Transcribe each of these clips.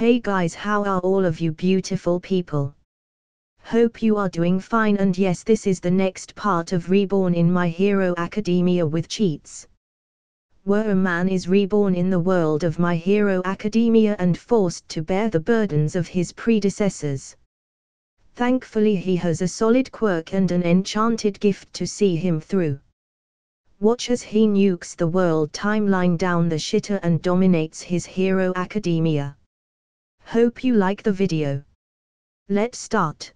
Hey guys, how are all of you beautiful people? Hope you are doing fine, and yes, this is the next part of Reborn in My Hero Academia with cheats. Where a man is reborn in the world of My Hero Academia and forced to bear the burdens of his predecessors. Thankfully he has a solid quirk and an enchanted gift to see him through. Watch as he nukes the world timeline down the shitter and dominates his Hero Academia. Hope you like the video. Let's start.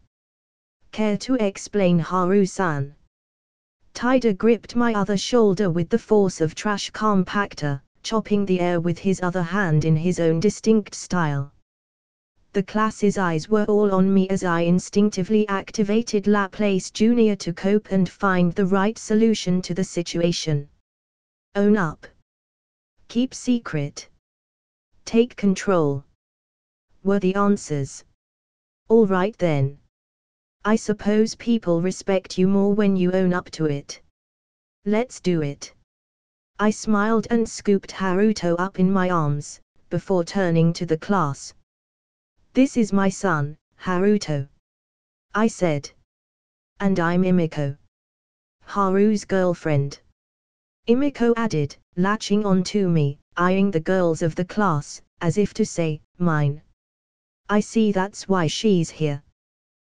Care to explain, Haru-san? Tiger gripped my other shoulder with the force of trash compactor, chopping the air with his other hand in his own distinct style. The class's eyes were all on me as I instinctively activated Laplace Jr. to cope and find the right solution to the situation. Own up. Keep secret. Take control. Were the answers. All right then. I suppose people respect you more when you own up to it. Let's do it. I smiled and scooped Haruto up in my arms, before turning to the class. This is my son, Haruto, I said. And I'm Imiko, Haru's girlfriend. Imiko added, latching on to me, eyeing the girls of the class, as if to say, mine. I see, that's why she's here.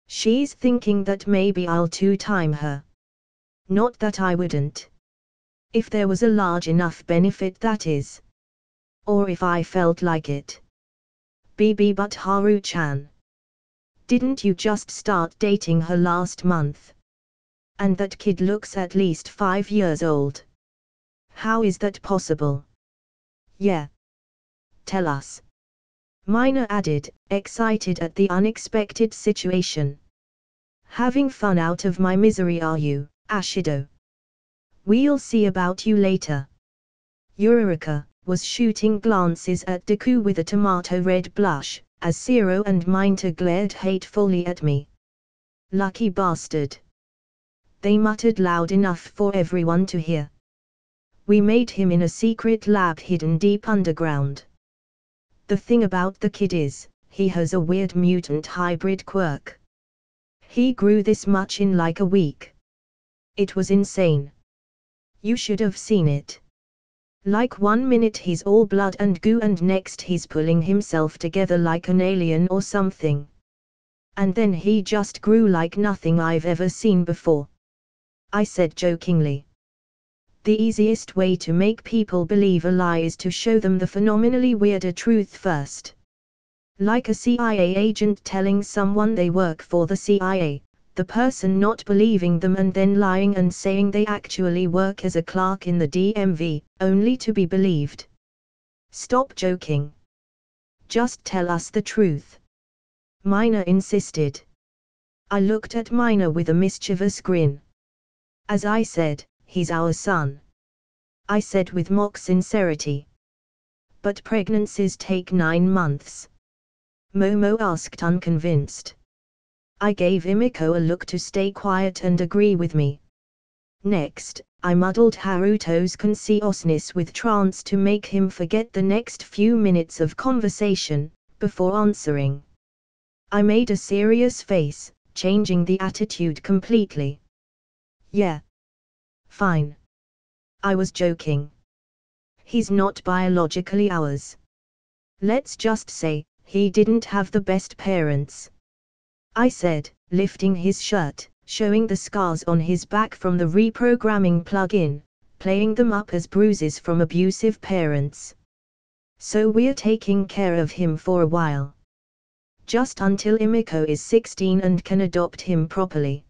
She's thinking that maybe I'll two-time her. Not that I wouldn't. If there was a large enough benefit, that is. Or if I felt like it. But Haru-chan. Didn't you just start dating her last month? And that kid looks at least 5 years old. How is that possible? Yeah. Tell us. Mina added, excited at the unexpected situation. Having fun out of my misery, are you, Ashido? We'll see about you later. Yurika was shooting glances at Deku with a tomato red blush, as Zero and Minta glared hatefully at me. Lucky bastard. They muttered loud enough for everyone to hear. We made him in a secret lab hidden deep underground. The thing about the kid is, he has a weird mutant hybrid quirk. He grew this much in like a week. It was insane. You should have seen it. Like 1 minute he's all blood and goo, and next he's pulling himself together like an alien or something. And then he just grew like nothing I've ever seen before. I said jokingly. The easiest way to make people believe a lie is to show them the phenomenally weirder truth first. Like a CIA agent telling someone they work for the CIA, the person not believing them and then lying and saying they actually work as a clerk in the DMV, only to be believed. Stop joking. Just tell us the truth. Mina insisted. I looked at Mina with a mischievous grin. As I said, he's our son. I said with mock sincerity. But pregnancies take 9 months. Momo asked, unconvinced. I gave Imiko a look to stay quiet and agree with me. Next, I muddled Haruto's consciousness with trance to make him forget the next few minutes of conversation, before answering. I made a serious face, changing the attitude completely. Yeah. Fine. I was joking. He's not biologically ours. Let's just say, he didn't have the best parents. I said, lifting his shirt, showing the scars on his back from the reprogramming plug-in, playing them up as bruises from abusive parents. So we're taking care of him for a while. Just until Imiko is 16 and can adopt him properly.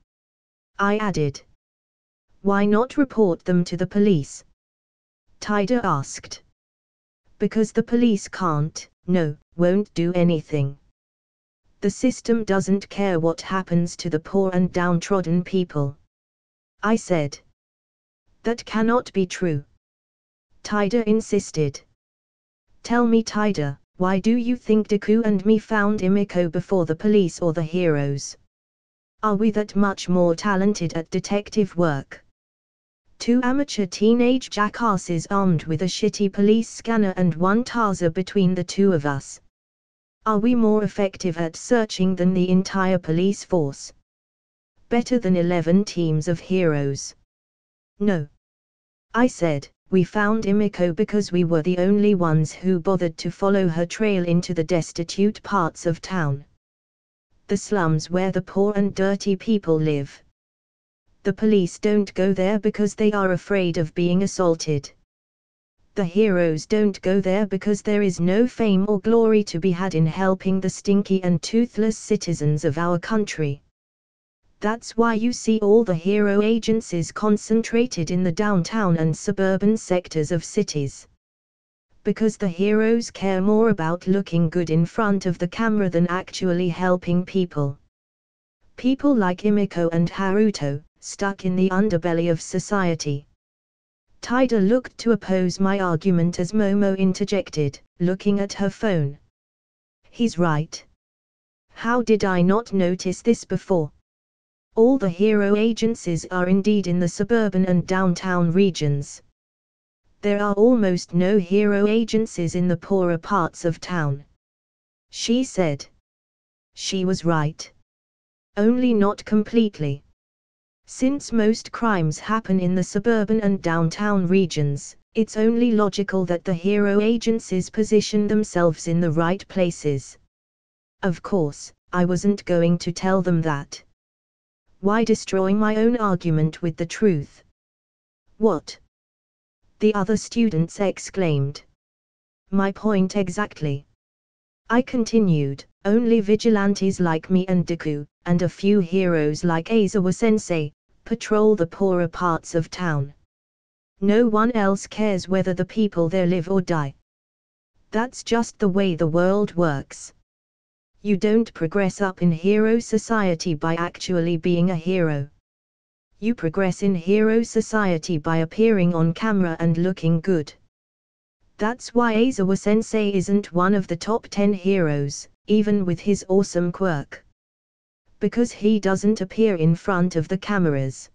I added. Why not report them to the police? Taida asked. Because the police can't, won't do anything. The system doesn't care what happens to the poor and downtrodden people. I said. That cannot be true. Taida insisted. Tell me, Taida, why do you think Deku and me found Imiko before the police or the heroes? Are we that much more talented at detective work? 2 amateur teenage jackasses armed with a shitty police scanner and 1 taser between the 2 of us. Are we more effective at searching than the entire police force? Better than 11 teams of heroes? No. I said, we found Imiko because we were the only ones who bothered to follow her trail into the destitute parts of town. The slums where the poor and dirty people live. The police don't go there because they are afraid of being assaulted. The heroes don't go there because there is no fame or glory to be had in helping the stinky and toothless citizens of our country. That's why you see all the hero agencies concentrated in the downtown and suburban sectors of cities. Because the heroes care more about looking good in front of the camera than actually helping people. People like Imiko and Haruto, stuck in the underbelly of society. Taida looked to oppose my argument as Momo interjected, looking at her phone. He's right. How did I not notice this before? All the hero agencies are indeed in the suburban and downtown regions. There are almost no hero agencies in the poorer parts of town. She said. She was right. Only not completely. Since most crimes happen in the suburban and downtown regions, it's only logical that the hero agencies position themselves in the right places. Of course, I wasn't going to tell them that. Why destroy my own argument with the truth? What? The other students exclaimed. My point exactly. I continued, only vigilantes like me and Deku, and a few heroes like Aizawa-sensei, patrol the poorer parts of town. No one else cares whether the people there live or die. That's just the way the world works. You don't progress up in hero society by actually being a hero. You progress in hero society by appearing on camera and looking good. That's why Aizawa-sensei isn't one of the top 10 heroes, even with his awesome quirk. Because he doesn't appear in front of the cameras.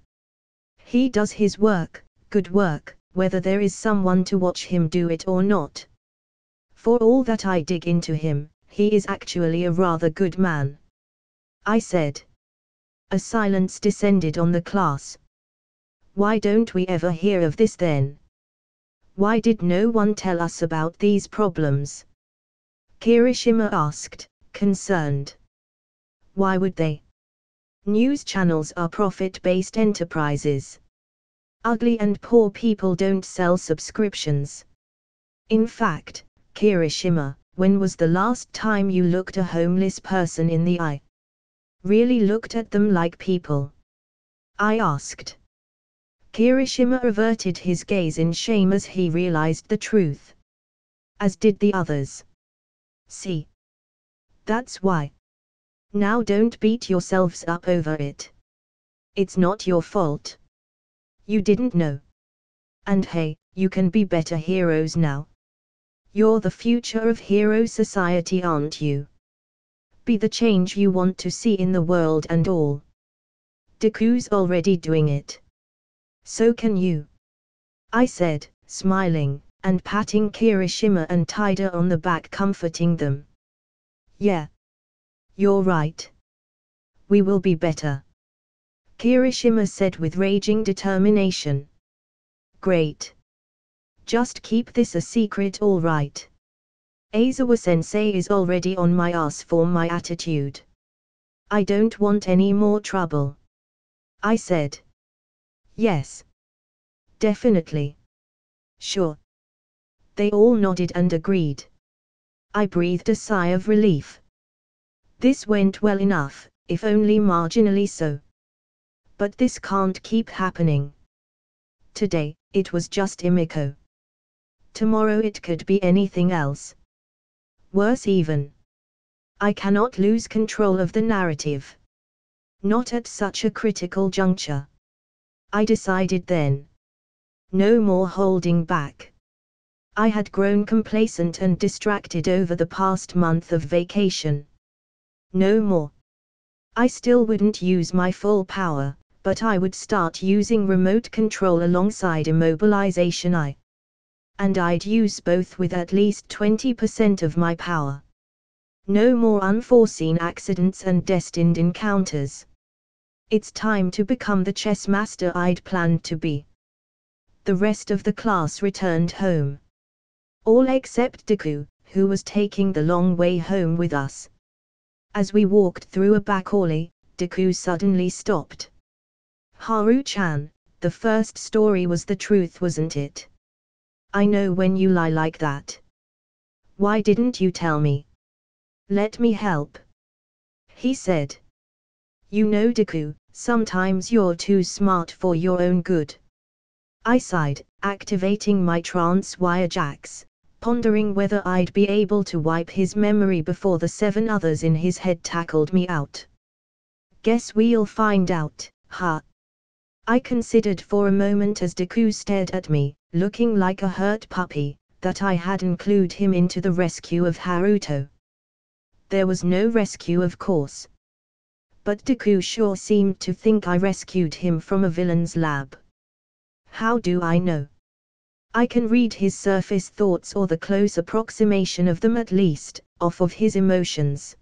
He does his work, good work, whether there is someone to watch him do it or not. For all that I dig into him, he is actually a rather good man. I said. A silence descended on the class. Why don't we ever hear of this then? Why did no one tell us about these problems? Kirishima asked, concerned. Why would they? News channels are profit-based enterprises. Ugly and poor people don't sell subscriptions. In fact, Kirishima, when was the last time you looked a homeless person in the eye? Really looked at them like people? I asked. Kirishima averted his gaze in shame as he realized the truth. As did the others. See? That's why. Now don't beat yourselves up over it. It's not your fault. You didn't know. And hey, you can be better heroes now. You're the future of hero society, aren't you? Be the change you want to see in the world and all. Deku's already doing it. So can you. I said, smiling, and patting Kirishima and Taida on the back, comforting them. Yeah. You're right. We will be better. Kirishima said with raging determination. Great. Just keep this a secret, all right? Aizawa-sensei is already on my ass for my attitude. I don't want any more trouble. I said. Yes. Definitely. Sure. They all nodded and agreed. I breathed a sigh of relief. This went well enough, if only marginally so. But this can't keep happening. Today, it was just Imiko. Tomorrow it could be anything else. Worse even. I cannot lose control of the narrative. Not at such a critical juncture. I decided then. No more holding back. I had grown complacent and distracted over the past month of vacation. No more. I still wouldn't use my full power, but I would start using remote control alongside immobilization. And I'd use both with at least 20% of my power. No more unforeseen accidents and destined encounters. It's time to become the chess master I'd planned to be. The rest of the class returned home. All except Deku, who was taking the long way home with us. As we walked through a back alley, Deku suddenly stopped. Haru-chan, the first story was the truth, wasn't it? I know when you lie like that. Why didn't you tell me? Let me help. He said. You know, Deku, sometimes you're too smart for your own good. I sighed, activating my trance wire jacks, pondering whether I'd be able to wipe his memory before the 7 others in his head tackled me out. Guess we'll find out, huh? I considered for a moment as Deku stared at me, looking like a hurt puppy, that I hadn't clued him into the rescue of Haruto. There was no rescue, of course. But Deku sure seemed to think I rescued him from a villain's lab. How do I know? I can read his surface thoughts, or the close approximation of them at least, off of his emotions.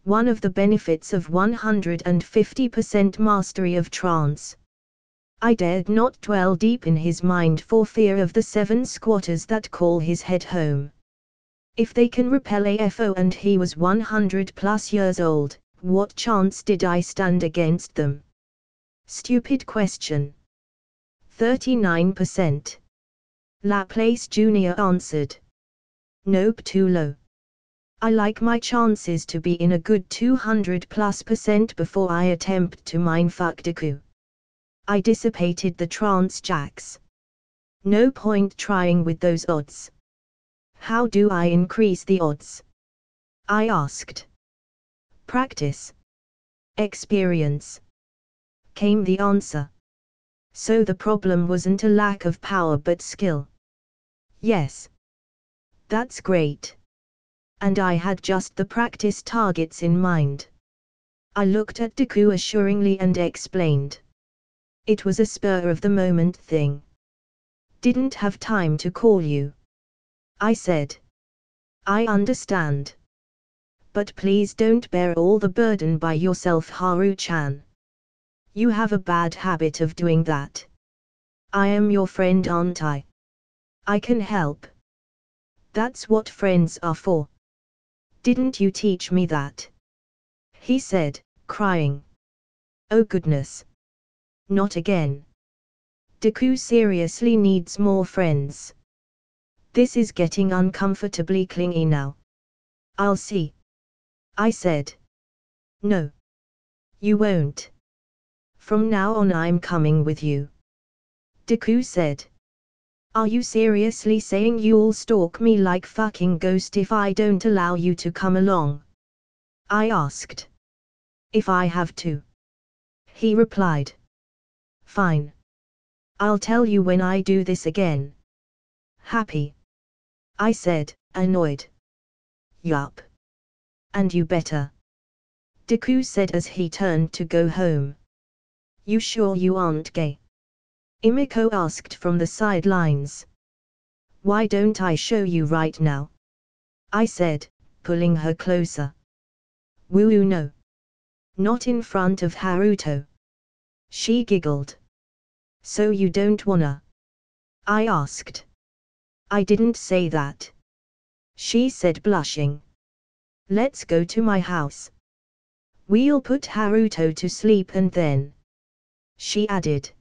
One of the benefits of 150% mastery of trance. I dared not dwell deep in his mind for fear of the 7 squatters that call his head home. If they can repel AFO and he was 100+ years old, what chance did I stand against them? Stupid question. 39%. Laplace Jr. answered. Nope, too low. I like my chances to be in a good 200+% before I attempt to mindfuck Deku. I dissipated the trance jacks. No point trying with those odds. How do I increase the odds? I asked. Practice. Experience. Came the answer. So the problem wasn't a lack of power but skill. Yes. That's great. And I had just the practice targets in mind. I looked at Deku assuringly and explained. It was a spur-of-the-moment thing. Didn't have time to call you. I said. I understand. But please don't bear all the burden by yourself, Haru-chan. You have a bad habit of doing that. I am your friend, aren't I? I can help. That's what friends are for. Didn't you teach me that? He said, crying. Oh goodness. Not again. Deku seriously needs more friends. This is getting uncomfortably clingy now. I'll see. I said. No. You won't. From now on I'm coming with you. Deku said. Are you seriously saying you'll stalk me like fucking ghost if I don't allow you to come along? I asked. If I have to. He replied. Fine. I'll tell you when I do this again. Happy? I said, annoyed. Yup. And you better. Deku said as he turned to go home. You sure you aren't gay? Imiko asked from the sidelines. Why don't I show you right now? I said, pulling her closer. Woo no. Not in front of Haruto. She giggled. So you don't wanna? I asked. I didn't say that. She said, blushing. Let's go to my house. We'll put Haruto to sleep and then. She added.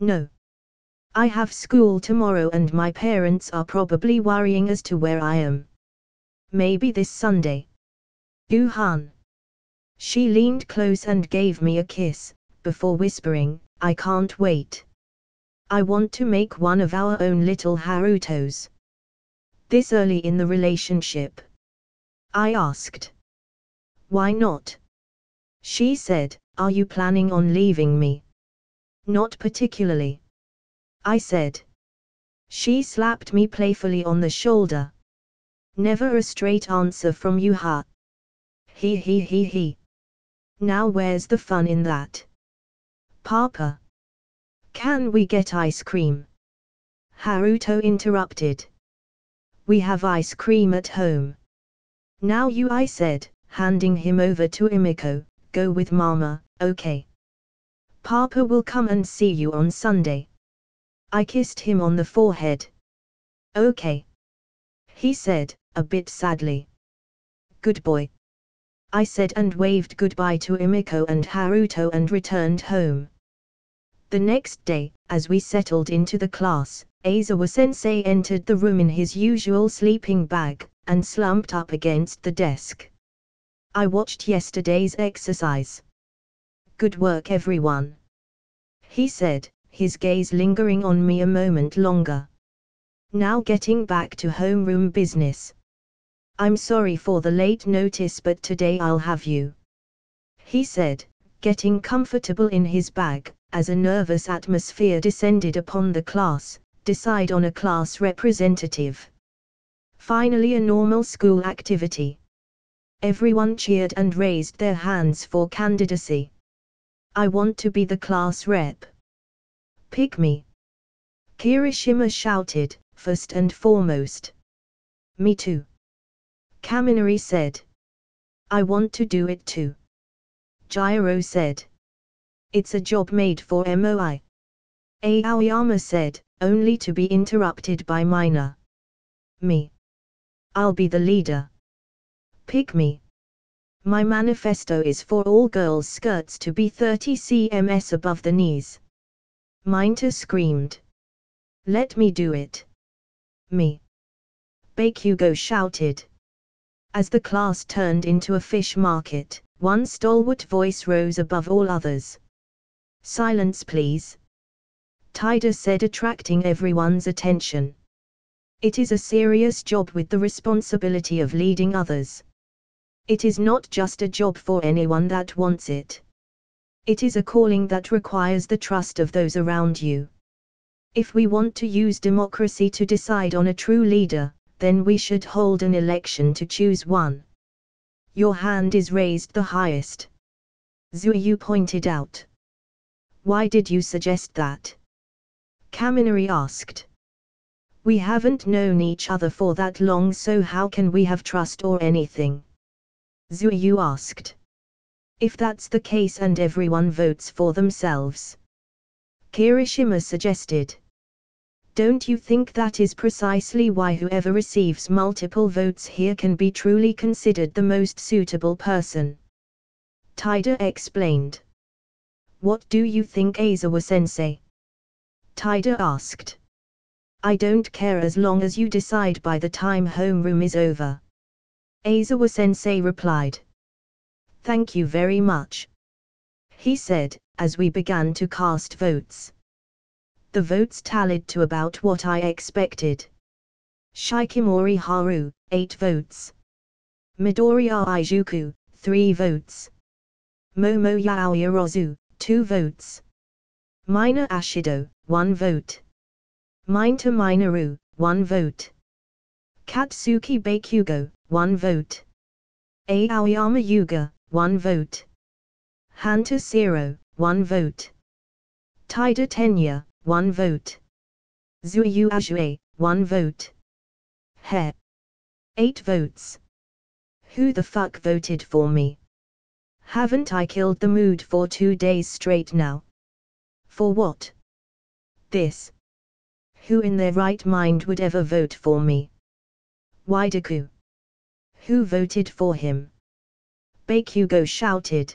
No. I have school tomorrow and my parents are probably worrying as to where I am. Maybe this Sunday. Guhan. She leaned close and gave me a kiss, before whispering, I can't wait. I want to make one of our own little Harutos. This early in the relationship? I asked. Why not? She said, are you planning on leaving me? Not particularly. I said. She slapped me playfully on the shoulder. Never a straight answer from you, huh? He. Now where's the fun in that? Papa. Can we get ice cream? Haruto interrupted. We have ice cream at home. Now you, I said, handing him over to Emiko, go with Mama, okay? Papa will come and see you on Sunday. I kissed him on the forehead. Okay. He said, a bit sadly. Good boy. I said and waved goodbye to Emiko and Haruto and returned home. The next day, as we settled into the class, Aizawa-sensei entered the room in his usual sleeping bag, and slumped up against the desk. I watched yesterday's exercise. Good work everyone. He said, his gaze lingering on me a moment longer. Now getting back to homeroom business. I'm sorry for the late notice but today I'll have you. He said, getting comfortable in his bag, as a nervous atmosphere descended upon the class, decide on a class representative. Finally a normal school activity. Everyone cheered and raised their hands for candidacy. I want to be the class rep. Pick me. Kirishima shouted, first and foremost. Me too. Kaminari said. I want to do it too. Gyro said. It's a job made for MOI. Aoyama said, only to be interrupted by Mina. Me. I'll be the leader. Pick me. My manifesto is for all girls' skirts to be 30 cms above the knees. Minta screamed. Let me do it. Me. Bakugo shouted. As the class turned into a fish market, one stalwart voice rose above all others. Silence please. Taida said, attracting everyone's attention. It is a serious job with the responsibility of leading others. It is not just a job for anyone that wants it. It is a calling that requires the trust of those around you. If we want to use democracy to decide on a true leader, then we should hold an election to choose one. Your hand is raised the highest. Zuyu pointed out. Why did you suggest that? Kaminari asked. We haven't known each other for that long, so how can we have trust or anything? Zuyu asked. If that's the case and everyone votes for themselves. Kirishima suggested. Don't you think that is precisely why whoever receives multiple votes here can be truly considered the most suitable person? Taida explained. What do you think, Aizawa-sensei? Taida asked. I don't care as long as you decide by the time homeroom is over. Aizawa-sensei replied. Thank you very much. He said, as we began to cast votes. The votes tallied to about what I expected. Shikimori Haru, 8 votes. Midoriya Izuku, 3 votes. Momo Yaoyorozu, 2 votes. Mina Ashido, 1 vote. Minta Minoru, 1 vote. Katsuki Bakugo, 1 vote. Aoyama Yuga, 1 vote. Hanta Zero, 1 vote. Taida Tenya, 1 vote. Zuyu Ajue, 1 vote. He. 8 votes. Who the fuck voted for me? Haven't I killed the mood for 2 days straight now? For what? This. Who in their right mind would ever vote for me? Waidaku. Who voted for him? Bakugo shouted.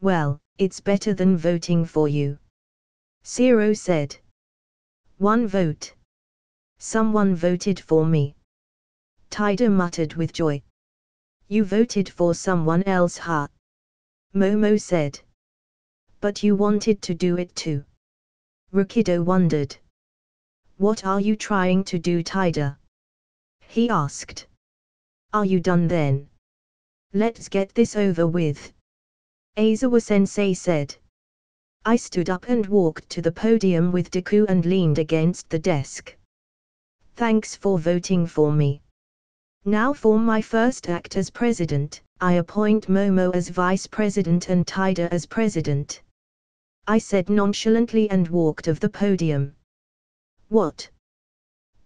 Well, it's better than voting for you. Zero said. 1 vote. Someone voted for me. Taida muttered with joy. You voted for someone else, huh? Momo said. But you wanted to do it too. Rakido wondered. What are you trying to do, Taida? He asked. Are you done then? Let's get this over with. Aizawa-sensei said. I stood up and walked to the podium with Deku and leaned against the desk. Thanks for voting for me. Now for my first act as president, I appoint Momo as vice president and Taida as president. I said nonchalantly and walked off the podium. What?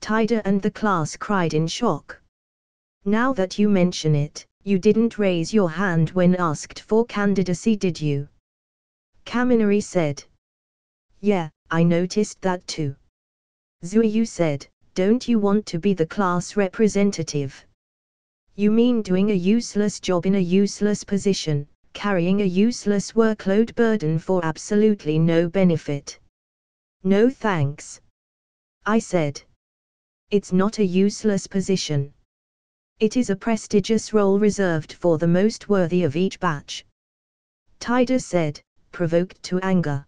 Taida and the class cried in shock. Now that you mention it, you didn't raise your hand when asked for candidacy, did you? Kaminari said. Yeah, I noticed that too. Zuyu said, don't you want to be the class representative? You mean doing a useless job in a useless position, carrying a useless workload burden for absolutely no benefit? No thanks. I said. It's not a useless position. It is a prestigious role reserved for the most worthy of each batch. Taida said, provoked to anger.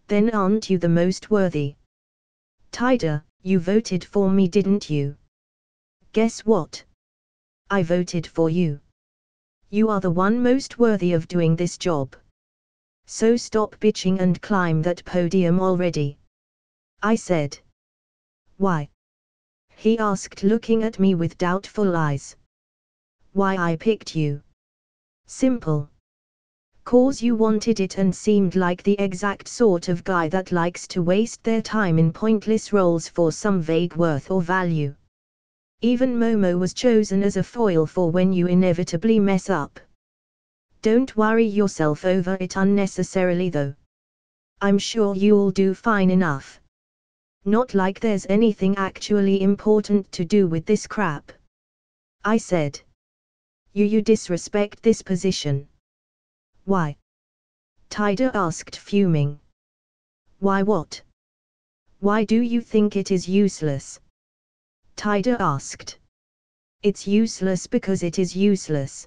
Then aren't you the most worthy? Taida, you voted for me, didn't you? Guess what? I voted for you. You are the one most worthy of doing this job. So stop bitching and climb that podium already. I said. Why? He asked, looking at me with doubtful eyes. Why I picked you? Simple. 'Cause you wanted it and seemed like the exact sort of guy that likes to waste their time in pointless roles for some vague worth or value. Even Momo was chosen as a foil for when you inevitably mess up. Don't worry yourself over it unnecessarily though. I'm sure you'll do fine enough. Not like there's anything actually important to do with this crap. I said. You disrespect this position. Why? Taida asked, fuming. Why what? Why do you think it is useless? Taida asked. It's useless because it is useless.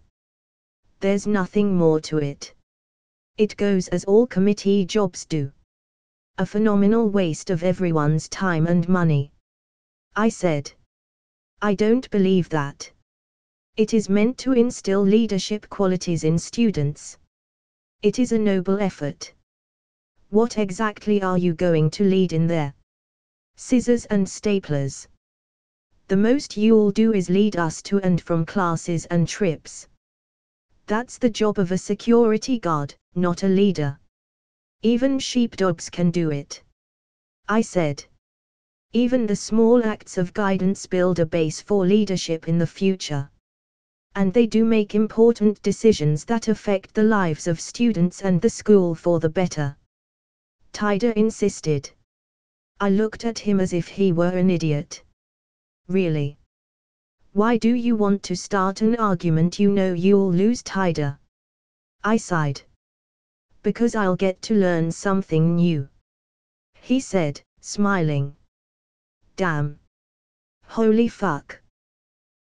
There's nothing more to it. It goes as all committee jobs do. A phenomenal waste of everyone's time and money. I said. I don't believe that. It is meant to instill leadership qualities in students. It is a noble effort. What exactly are you going to lead in there? Scissors and staplers. The most you'll do is lead us to and from classes and trips. That's the job of a security guard, not a leader. Even sheepdogs can do it. I said. Even the small acts of guidance build a base for leadership in the future. And they do make important decisions that affect the lives of students and the school for the better. Taida insisted. I looked at him as if he were an idiot. Really? Why do you want to start an argument you know you'll lose, Taida? I sighed. Because I'll get to learn something new. He said, smiling. Damn. Holy fuck.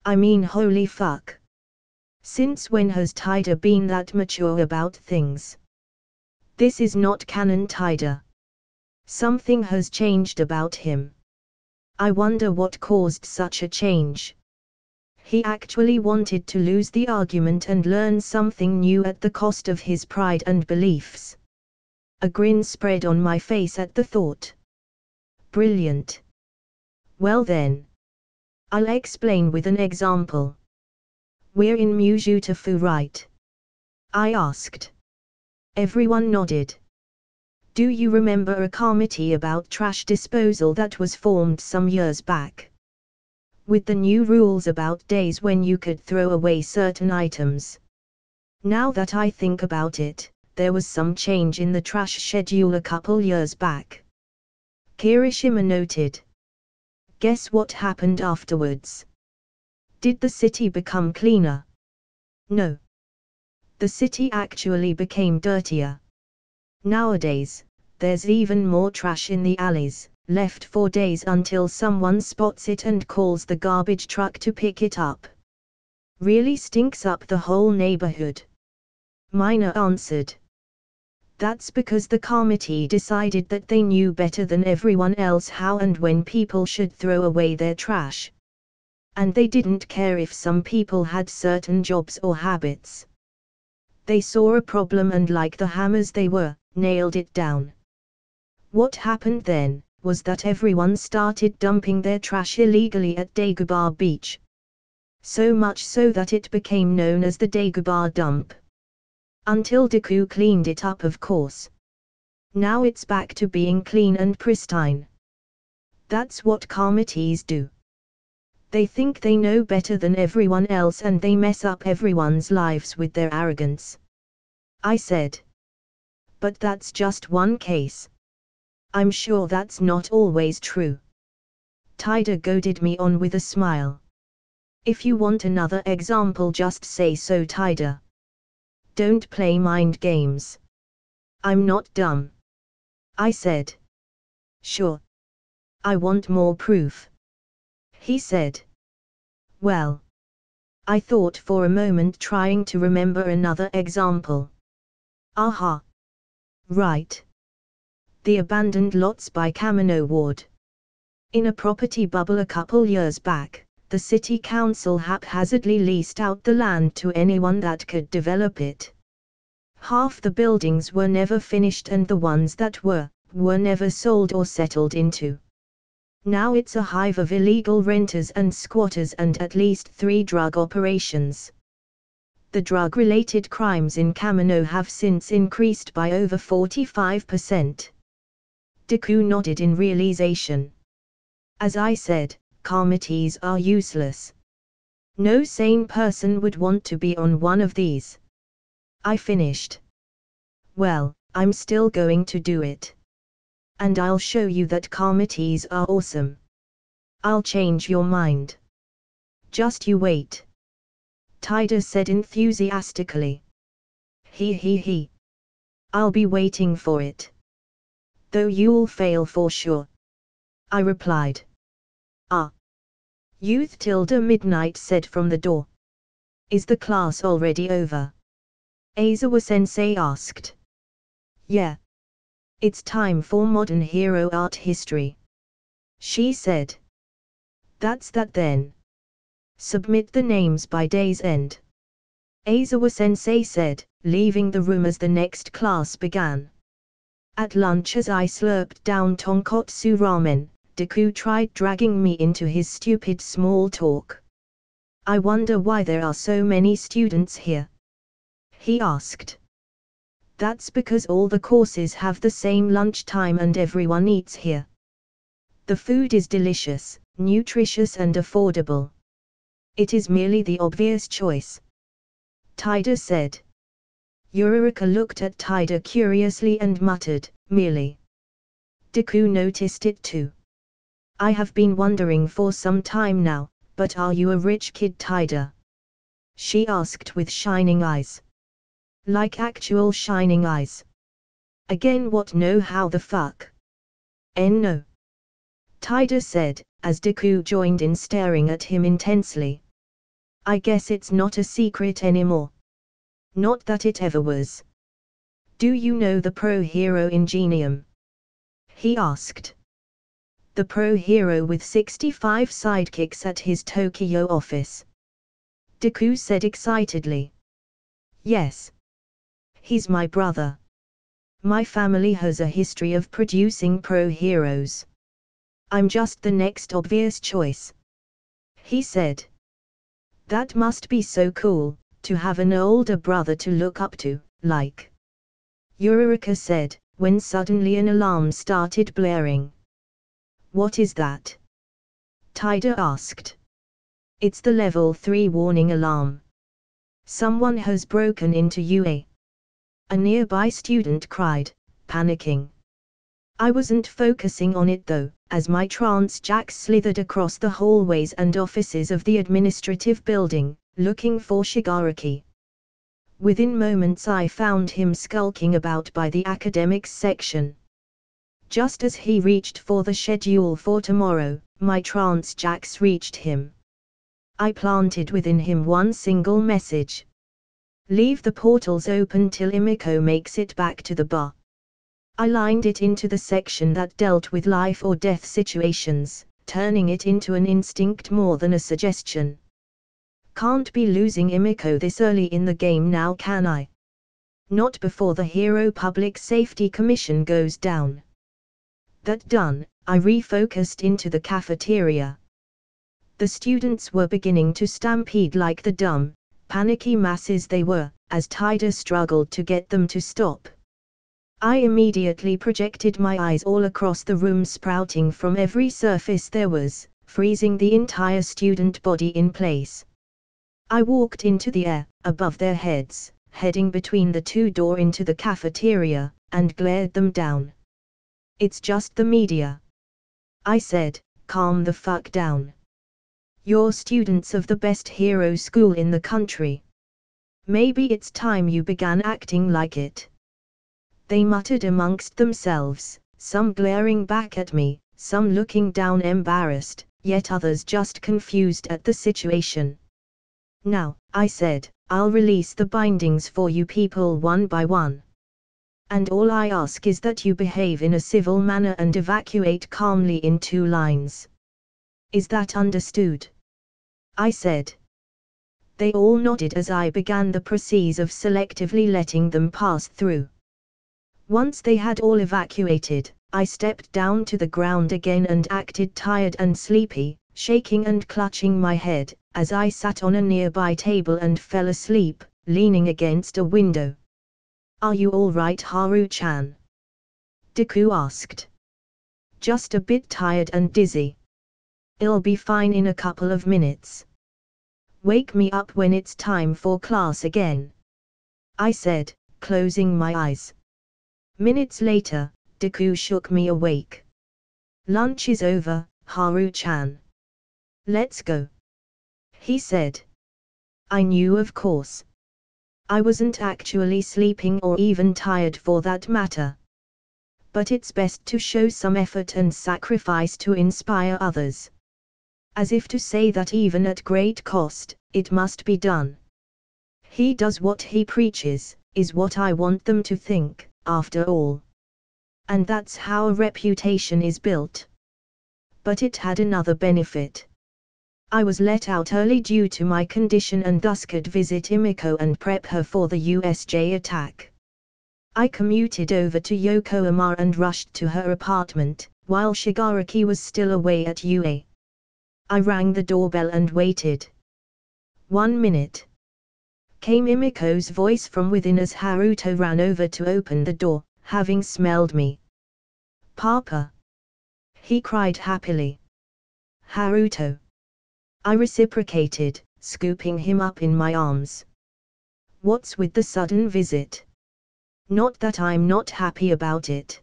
I mean holy fuck. Since when has Taida been that mature about things? This is not canon Taida. Something has changed about him. I wonder what caused such a change. He actually wanted to lose the argument and learn something new at the cost of his pride and beliefs. A grin spread on my face at the thought. Brilliant. Well then. I'll explain with an example. We're in Muzutafu, right? I asked. Everyone nodded. Do you remember a committee about trash disposal that was formed some years back? With the new rules about days when you could throw away certain items. Now that I think about it, there was some change in the trash schedule a couple years back. Kirishima noted. Guess what happened afterwards? Did the city become cleaner? No. The city actually became dirtier. Nowadays, there's even more trash in the alleys, left for days until someone spots it and calls the garbage truck to pick it up. Really stinks up the whole neighborhood. Mina answered. That's because the committee decided that they knew better than everyone else how and when people should throw away their trash. And they didn't care if some people had certain jobs or habits. They saw a problem and, like the hammers they were, nailed it down. What happened then was that everyone started dumping their trash illegally at Dagobah Beach. So much so that it became known as the Dagobah dump. Until Deku cleaned it up, of course. Now it's back to being clean and pristine. That's what committees do. They think they know better than everyone else and they mess up everyone's lives with their arrogance. I said. But that's just one case. I'm sure that's not always true. Tyder goaded me on with a smile. If you want another example, just say so, Tyder. Don't play mind games. I'm not dumb. I said. Sure. I want more proof. He said. Well. I thought for a moment, trying to remember another example. Aha. Right. The abandoned lots by Camino Ward. In a property bubble a couple years back, the city council haphazardly leased out the land to anyone that could develop it. Half the buildings were never finished and the ones that were never sold or settled into. Now it's a hive of illegal renters and squatters and at least 3 drug operations. The drug-related crimes in Camino have since increased by over 45%. Deku nodded in realization. As I said, committees are useless. No sane person would want to be on one of these. I finished. Well, I'm still going to do it. And I'll show you that committees are awesome. I'll change your mind. Just you wait. Tyder said enthusiastically. He. I'll be waiting for it. Though you'll fail for sure. I replied. Ah. Youth tilde midnight said from the door. Is the class already over? Aizawa-sensei asked. Yeah. It's time for modern hero art history. She said. That's that then. Submit the names by day's end. Aizawa-sensei said, leaving the room as the next class began. At lunch, as I slurped down tonkotsu ramen, Deku tried dragging me into his stupid small talk. I wonder why there are so many students here. He asked. That's because all the courses have the same lunch time and everyone eats here. The food is delicious, nutritious and affordable. It is merely the obvious choice. Tyder said. Yurika looked at Tyder curiously and muttered, merely. Deku noticed it too. I have been wondering for some time now, but are you a rich kid, Tyder? She asked with shining eyes. Like actual shining eyes. Again, what? No, how the fuck? No. Tyder said, as Deku joined in staring at him intensely. I guess it's not a secret anymore. Not that it ever was. Do you know the pro-hero Ingenium? He asked. The pro-hero with 65 sidekicks at his Tokyo office. Deku said excitedly. Yes. He's my brother. My family has a history of producing pro-heroes. I'm just the next obvious choice. He said. That must be so cool, to have an older brother to look up to, like. Yurika said, when suddenly an alarm started blaring. What is that? Tyder asked. It's the level 3 warning alarm. Someone has broken into UA. A nearby student cried, panicking. I wasn't focusing on it though, as my trance jack slithered across the hallways and offices of the administrative building, looking for Shigaraki. Within moments I found him skulking about by the academics section. Just as he reached for the schedule for tomorrow, my trance jacks reached him. I planted within him one single message. Leave the portals open till Imiko makes it back to the bar. I lined it into the section that dealt with life or death situations, turning it into an instinct more than a suggestion. Can't be losing Imiko this early in the game now, can I? Not before the Hero Public Safety Commission goes down. That done, I refocused into the cafeteria. The students were beginning to stampede like the dumb, panicky masses they were, as Tyder struggled to get them to stop. I immediately projected my eyes all across the room, sprouting from every surface there was, freezing the entire student body in place. I walked into the air, above their heads, heading between the two doors into the cafeteria, and glared them down. "It's just the media," I said, "calm the fuck down. You're students of the best hero school in the country. Maybe it's time you began acting like it." They muttered amongst themselves, some glaring back at me, some looking down embarrassed, yet others just confused at the situation. "Now," I said, "I'll release the bindings for you people one by one. And all I ask is that you behave in a civil manner and evacuate calmly in 2 lines. Is that understood?" I said. They all nodded as I began the process of selectively letting them pass through. Once they had all evacuated, I stepped down to the ground again and acted tired and sleepy, shaking and clutching my head, as I sat on a nearby table and fell asleep, leaning against a window. "Are you all right, Haru-chan?" Deku asked. "Just a bit tired and dizzy. I'll be fine in a couple of minutes. Wake me up when it's time for class again," I said, closing my eyes. Minutes later, Deku shook me awake. "Lunch is over, Haru-chan. Let's go," he said. I knew, of course. I wasn't actually sleeping or even tired for that matter. But it's best to show some effort and sacrifice to inspire others. As if to say that even at great cost, it must be done. He does what he preaches, is what I want them to think, after all. And that's how a reputation is built. But it had another benefit. I was let out early due to my condition and thus could visit Imiko and prep her for the USJ attack. I commuted over to Yokohama and rushed to her apartment, while Shigaraki was still away at UA. I rang the doorbell and waited. 1 minute. Came Imiko's voice from within as Haruto ran over to open the door, having smelled me. "Papa!" he cried happily. "Haruto!" I reciprocated, scooping him up in my arms. "What's with the sudden visit?" "Not that I'm not happy about it,"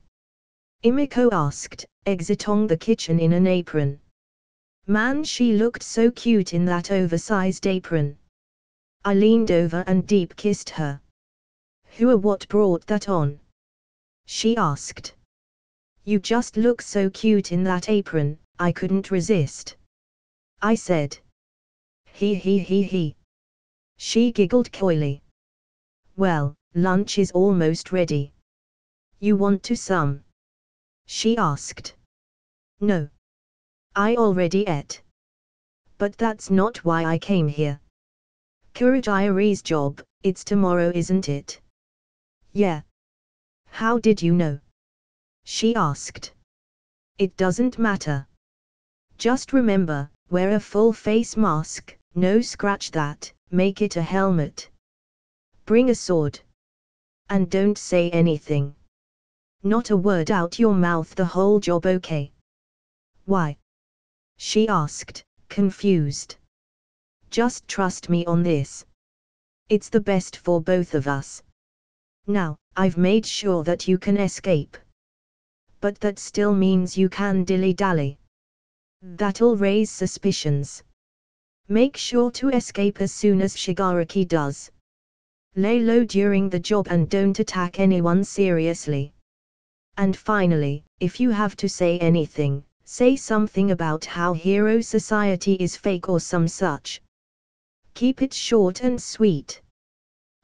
Imiko asked, exiting the kitchen in an apron. Man, she looked so cute in that oversized apron. I leaned over and deep kissed her. "Who or what brought that on?" she asked. "You just look so cute in that apron, I couldn't resist," I said. He. She giggled coyly. "Well, lunch is almost ready. You want to some?" she asked. "No. I already ate. But that's not why I came here. Kurogiri's job, it's tomorrow, isn't it?" "Yeah." "How did you know?" she asked. "It doesn't matter. Just remember, wear a full face mask, no scratch that, make it a helmet. Bring a sword. And don't say anything. Not a word out your mouth the whole job, okay?" "Why?" she asked, confused. "Just trust me on this. It's the best for both of us. Now, I've made sure that you can escape. But that still means you can dilly-dally. That'll raise suspicions. Make sure to escape as soon as Shigaraki does. Lay low during the job and don't attack anyone seriously. And finally, if you have to say anything, say something about how hero society is fake or some such. Keep it short and sweet.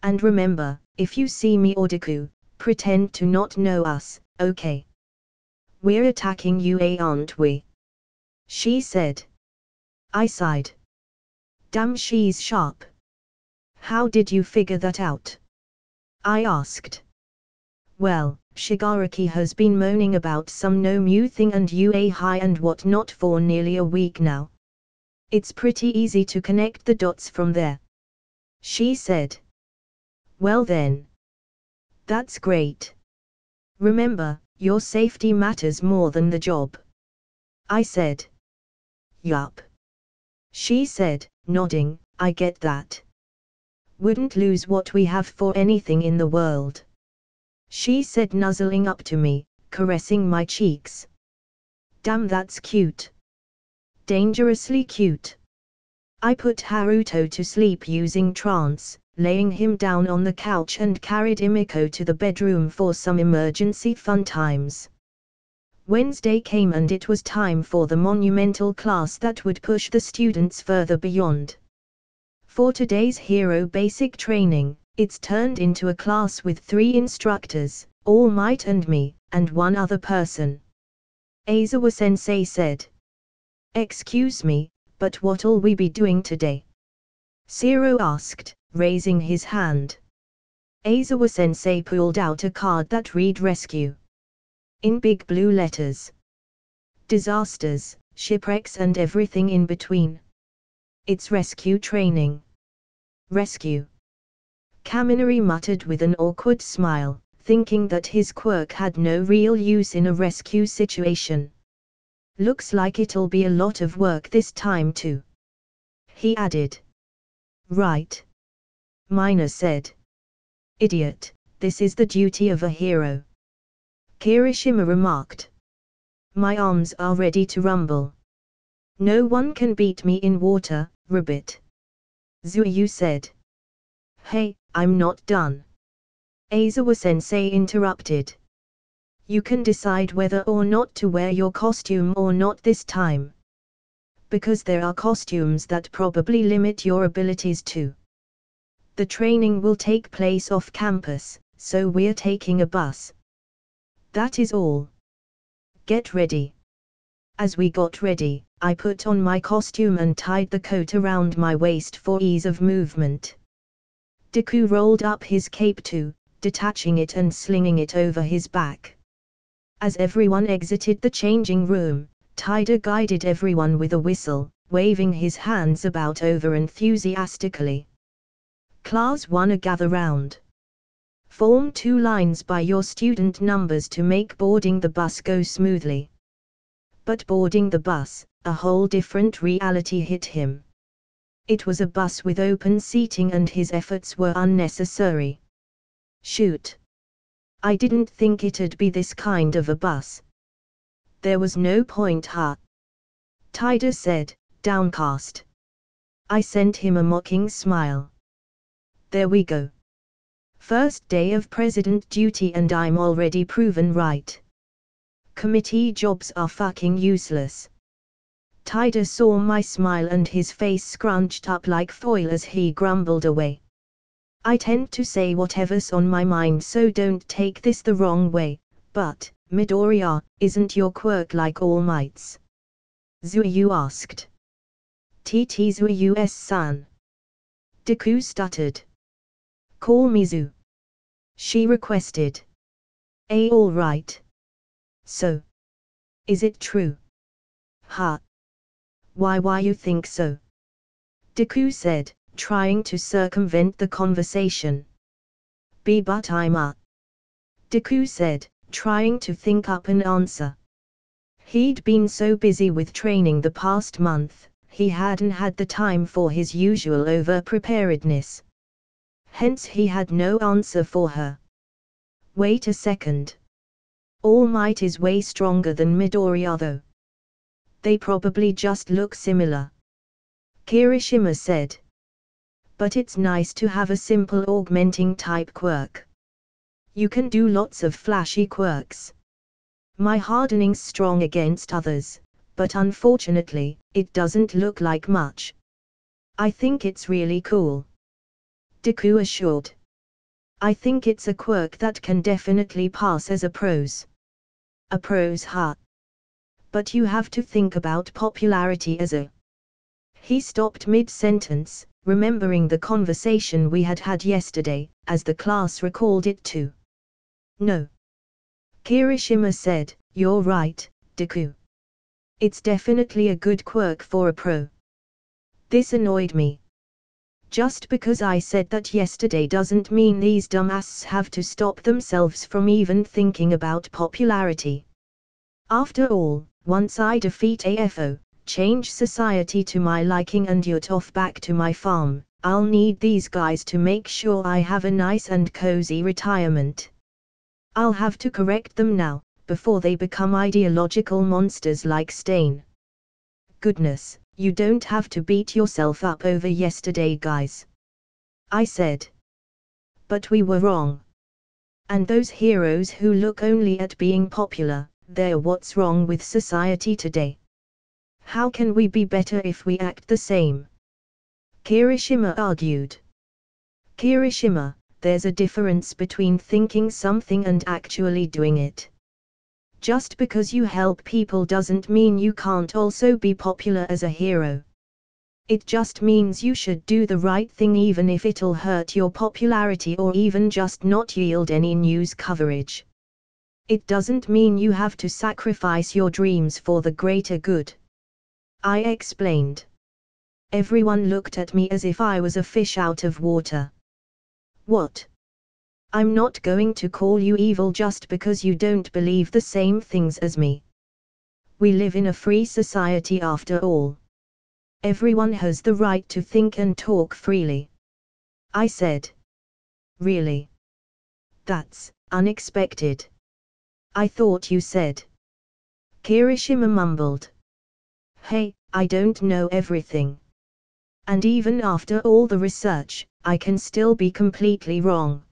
And remember, if you see me or Deku, pretend to not know us, okay? We're attacking UA, aren't we?" she said. I sighed. Damn, she's sharp. "How did you figure that out?" I asked. "Well, Shigaraki has been moaning about some no mu thing and UA high and whatnot for nearly a week now. It's pretty easy to connect the dots from there," she said. "Well then. That's great. Remember, your safety matters more than the job," I said. Yup. She said, nodding, I get that. Wouldn't lose what we have for anything in the world. She said, nuzzling up to me, caressing my cheeks. Damn, that's cute. Dangerously cute. I put Haruto to sleep using trance, laying him down on the couch, and carried Imiko to the bedroom for some emergency fun times. Wednesday came and it was time for the monumental class that would push the students further beyond. For today's hero basic training, it's turned into a class with 3 instructors, All Might and me, and one other person. Aizawa-sensei said. Excuse me, but what'll we be doing today? Zero asked, raising his hand. Aizawa-sensei pulled out a card that read Rescue. In big blue letters. Disasters, shipwrecks and everything in between. It's rescue training. Rescue. Kaminari muttered with an awkward smile, thinking that his quirk had no real use in a rescue situation. Looks like it'll be a lot of work this time too. He added. Right. Mina said. Idiot, this is the duty of a hero. Kirishima remarked. My arms are ready to rumble. No one can beat me in water, Ribbit. Zuyu said. Hey, I'm not done. Aizawa-sensei interrupted. You can decide whether or not to wear your costume or not this time. Because there are costumes that probably limit your abilities too. The training will take place off campus, so we're taking a bus. That is all. Get ready. As we got ready, I put on my costume and tied the coat around my waist for ease of movement. Deku rolled up his cape too, detaching it and slinging it over his back. As everyone exited the changing room, Taida guided everyone with a whistle, waving his hands about over enthusiastically. Class 1, gather round. Form 2 lines by your student numbers to make boarding the bus go smoothly. But boarding the bus, a whole different reality hit him. It was a bus with open seating and his efforts were unnecessary. Shoot. I didn't think it'd be this kind of a bus. There was no point, huh? Taida said, downcast. I sent him a mocking smile. There we go. First day of president duty and I'm already proven right. Committee jobs are fucking useless. Taida saw my smile and his face scrunched up like foil as he grumbled away. I tend to say whatever's on my mind, so don't take this the wrong way, but, Midoriya, isn't your quirk like All Might's? Zuyu asked. TT Zuyu's-san. Deku stuttered. Call me Zu. She requested. All right. So. Is it true? Huh. Why you think so? Deku said, trying to circumvent the conversation. But I'm a. Deku said, trying to think up an answer. He'd been so busy with training the past month, he hadn't had the time for his usual over-preparedness. Hence he had no answer for her. Wait a second. All Might is way stronger than Midoriya though. They probably just look similar. Kirishima said. But it's nice to have a simple augmenting type quirk. You can do lots of flashy quirks. My hardening's strong against others, but unfortunately, it doesn't look like much. I think it's really cool. Deku assured. I think it's a quirk that can definitely pass as a pros. A pros, huh? But you have to think about popularity as a. He stopped mid-sentence, remembering the conversation we had had yesterday, as the class recalled it too. No. Kirishima said, you're right, Deku. It's definitely a good quirk for a pro. This annoyed me. Just because I said that yesterday doesn't mean these dumbasses have to stop themselves from even thinking about popularity. After all, once I defeat AFO, change society to my liking and yacht off back to my farm. I'll need these guys to make sure I have a nice and cozy retirement. I'll have to correct them now, before they become ideological monsters like Stain. Goodness, you don't have to beat yourself up over yesterday, guys, I said. But we were wrong. And those heroes who look only at being popular, they're what's wrong with society today. How can we be better if we act the same? Kirishima argued. Kirishima, there's a difference between thinking something and actually doing it. Just because you help people doesn't mean you can't also be popular as a hero. It just means you should do the right thing even if it'll hurt your popularity or even just not yield any news coverage. It doesn't mean you have to sacrifice your dreams for the greater good. I explained. Everyone looked at me as if I was a fish out of water. What? I'm not going to call you evil just because you don't believe the same things as me. We live in a free society after all. Everyone has the right to think and talk freely, I said. Really? That's unexpected. I thought you said. Kirishima mumbled. Hey, I don't know everything. And even after all the research, I can still be completely wrong.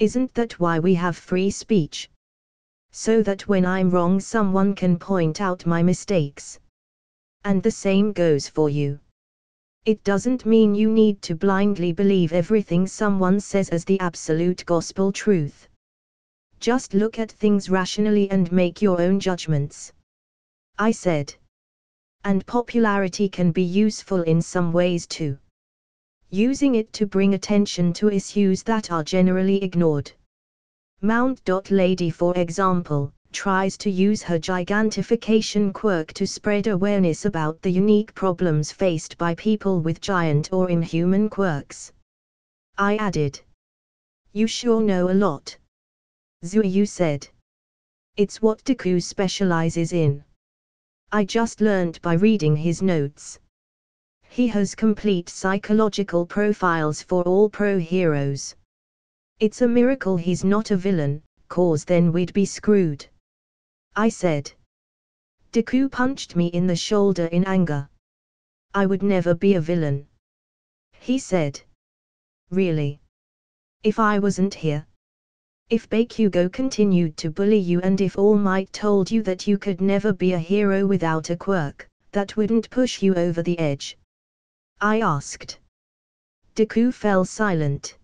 Isn't that why we have free speech? So that when I'm wrong someone can point out my mistakes. And the same goes for you. It doesn't mean you need to blindly believe everything someone says as the absolute gospel truth. Just look at things rationally and make your own judgments, I said. And popularity can be useful in some ways too. Using it to bring attention to issues that are generally ignored. Mount. Lady, for example, tries to use her gigantification quirk to spread awareness about the unique problems faced by people with giant or inhuman quirks. I added. You sure know a lot. Zuyu said. It's what Deku specializes in. I just learned by reading his notes. He has complete psychological profiles for all pro heroes. It's a miracle he's not a villain, 'cause then we'd be screwed, I said. Deku punched me in the shoulder in anger. I would never be a villain, he said. Really? If I wasn't here? If Bakugo continued to bully you and if All Might told you that you could never be a hero without a quirk, that wouldn't push you over the edge? I asked. Deku fell silent.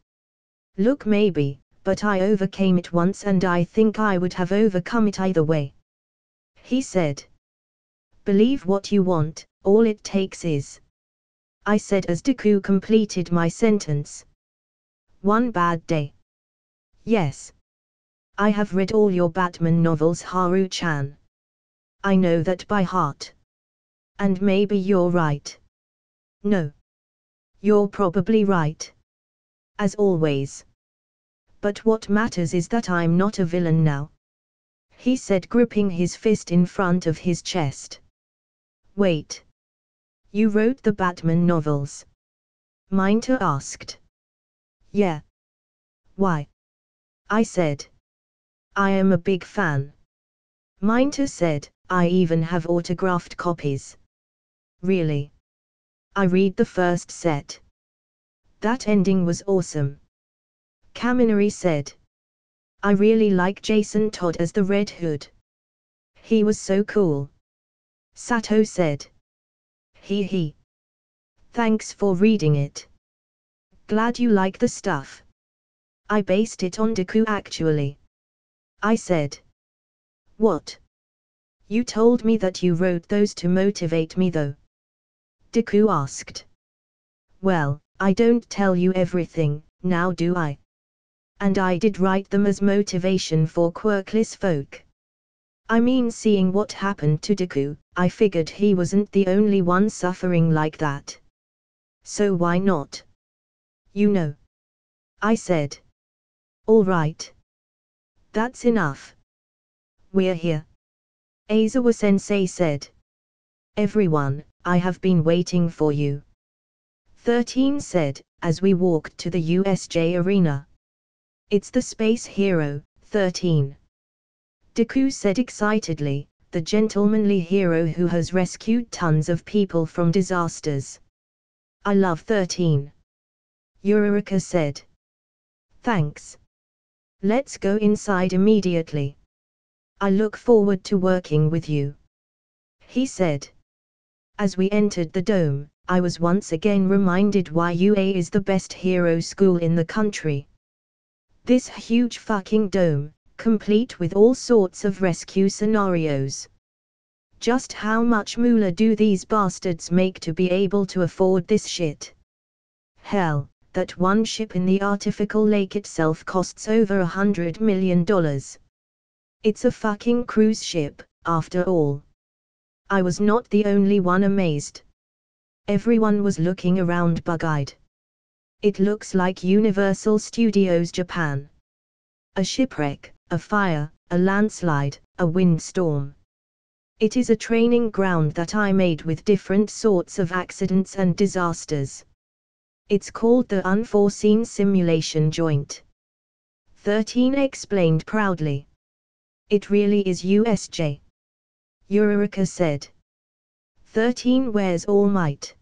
Look, maybe, but I overcame it once and I think I would have overcome it either way, he said. Believe what you want, all it takes is, I said as Deku completed my sentence. One bad day. Yes. I have read all your Batman novels, Haru-chan. I know that by heart. And maybe you're right. No. You're probably right. As always. But what matters is that I'm not a villain now, he said, gripping his fist in front of his chest. Wait. You wrote the Batman novels? Minter asked. Yeah. Why? I said. I am a big fan. Minter said, I even have autographed copies. Really? I read the first set. That ending was awesome. Kaminari said. I really like Jason Todd as the Red Hood. He was so cool. Sato said. He. Thanks for reading it. Glad you like the stuff. I based it on Deku actually, I said. What? You told me that you wrote those to motivate me though, Deku asked. Well, I don't tell you everything, now do I? And I did write them as motivation for quirkless folk. I mean, seeing what happened to Deku, I figured he wasn't the only one suffering like that. So why not? You know, I said. All right. That's enough. We're here, Aizawa-sensei said. Everyone, I have been waiting for you. 13 said, as we walked to the USJ arena. It's the space hero, 13. Deku said excitedly, the gentlemanly hero who has rescued tons of people from disasters. I love 13. Eureka said. Thanks. Let's go inside immediately. I look forward to working with you. He said. As we entered the dome, I was once again reminded why UA is the best hero school in the country. This huge fucking dome, complete with all sorts of rescue scenarios. Just how much moolah do these bastards make to be able to afford this shit? Hell, that one ship in the artificial lake itself costs over $100 million. It's a fucking cruise ship, after all. I was not the only one amazed. Everyone was looking around bug-eyed. It looks like Universal Studios Japan. A shipwreck, a fire, a landslide, a windstorm. It is a training ground that I made with different sorts of accidents and disasters. It's called the Unforeseen Simulation Joint. 13 explained proudly. It really is USJ. Eureka said. 13 Where's All Might?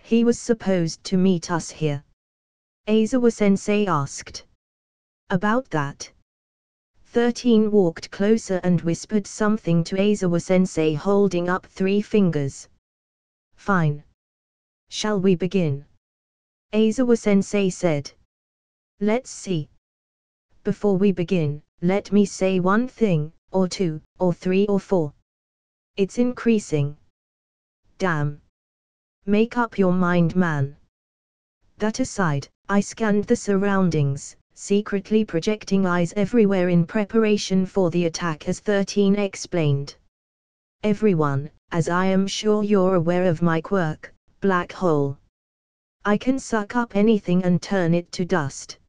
He was supposed to meet us here. Aizawa-sensei asked. About that. 13 walked closer and whispered something to Aizawa-sensei holding up 3 fingers. Fine. Shall we begin? Aizawa-sensei said. Let's see. Before we begin, let me say one thing, or two, or three or four. It's increasing. Damn. Make up your mind, man. That aside, I scanned the surroundings, secretly projecting eyes everywhere in preparation for the attack, as 13 explained. Everyone, as I am sure you're aware of my quirk, black hole. I can suck up anything and turn it to dust.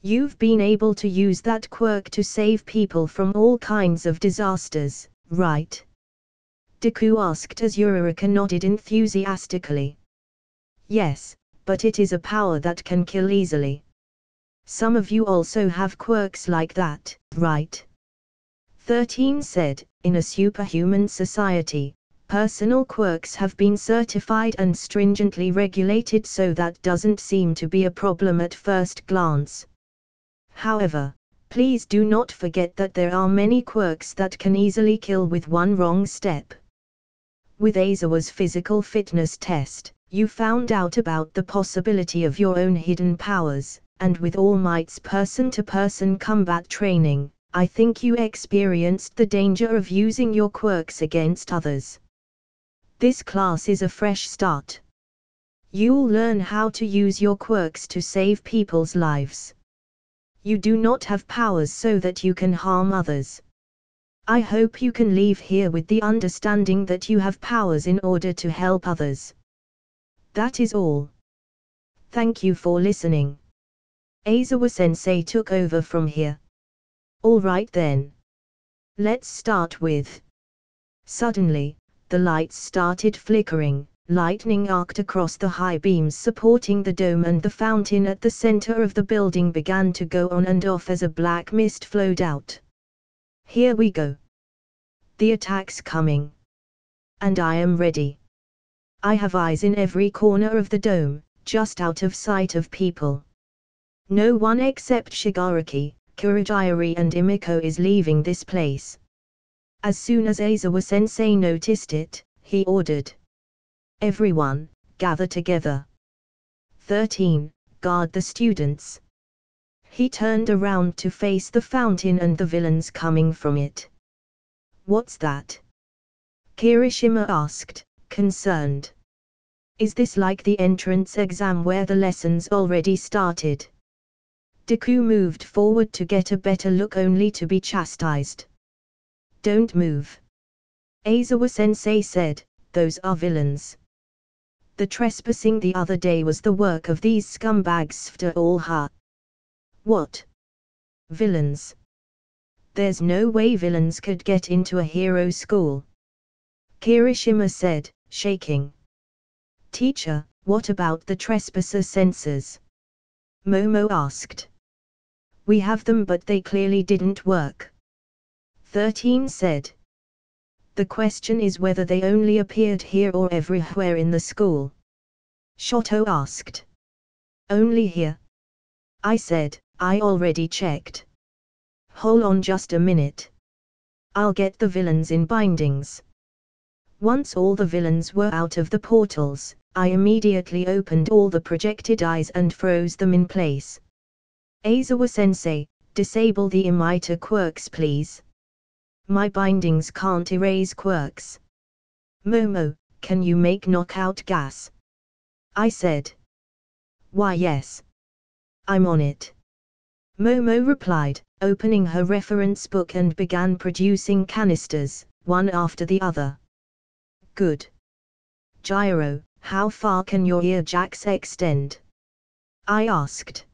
You've been able to use that quirk to save people from all kinds of disasters, right? Deku asked as Eureka nodded enthusiastically. Yes, but it is a power that can kill easily. Some of you also have quirks like that, right? 13 said, in a superhuman society, personal quirks have been certified and stringently regulated, so that doesn't seem to be a problem at first glance. However, please do not forget that there are many quirks that can easily kill with one wrong step. With Aizawa's physical fitness test, you found out about the possibility of your own hidden powers, and with All Might's person-to-person combat training, I think you experienced the danger of using your quirks against others. This class is a fresh start. You'll learn how to use your quirks to save people's lives. You do not have powers so that you can harm others. I hope you can leave here with the understanding that you have powers in order to help others. That is all. Thank you for listening. Aizawa-sensei took over from here. All right then. Let's start with. Suddenly, the lights started flickering, lightning arced across the high beams supporting the dome, and the fountain at the center of the building began to go on and off as a black mist flowed out. Here we go. The attack's coming. And I am ready. I have eyes in every corner of the dome, just out of sight of people. No one except Shigaraki, Kurogiri and Imiko is leaving this place. As soon as Aizawa-sensei noticed it, he ordered. Everyone, gather together. 13, guard the students. He turned around to face the fountain and the villains coming from it. What's that? Kirishima asked, concerned. Is this like the entrance exam where the lessons already started? Deku moved forward to get a better look, only to be chastised. Don't move. Aizawa-sensei said, those are villains. The trespassing the other day was the work of these scumbags after all. What? Villains? There's no way villains could get into a hero school. Kirishima said, shaking. Teacher, what about the trespasser sensors? Momo asked. We have them but they clearly didn't work. 13 said. The question is whether they only appeared here or everywhere in the school. Shoto asked. Only here. I said, I already checked. Hold on just a minute. I'll get the villains in bindings. Once all the villains were out of the portals, I immediately opened all the projected eyes and froze them in place. Aizawa-sensei, disable the emitter quirks please. My bindings can't erase quirks. Momo, can you make knockout gas? I said. Why yes. I'm on it. Momo replied, opening her reference book and began producing canisters, one after the other. Good. Gyro, how far can your ear jacks extend? I asked.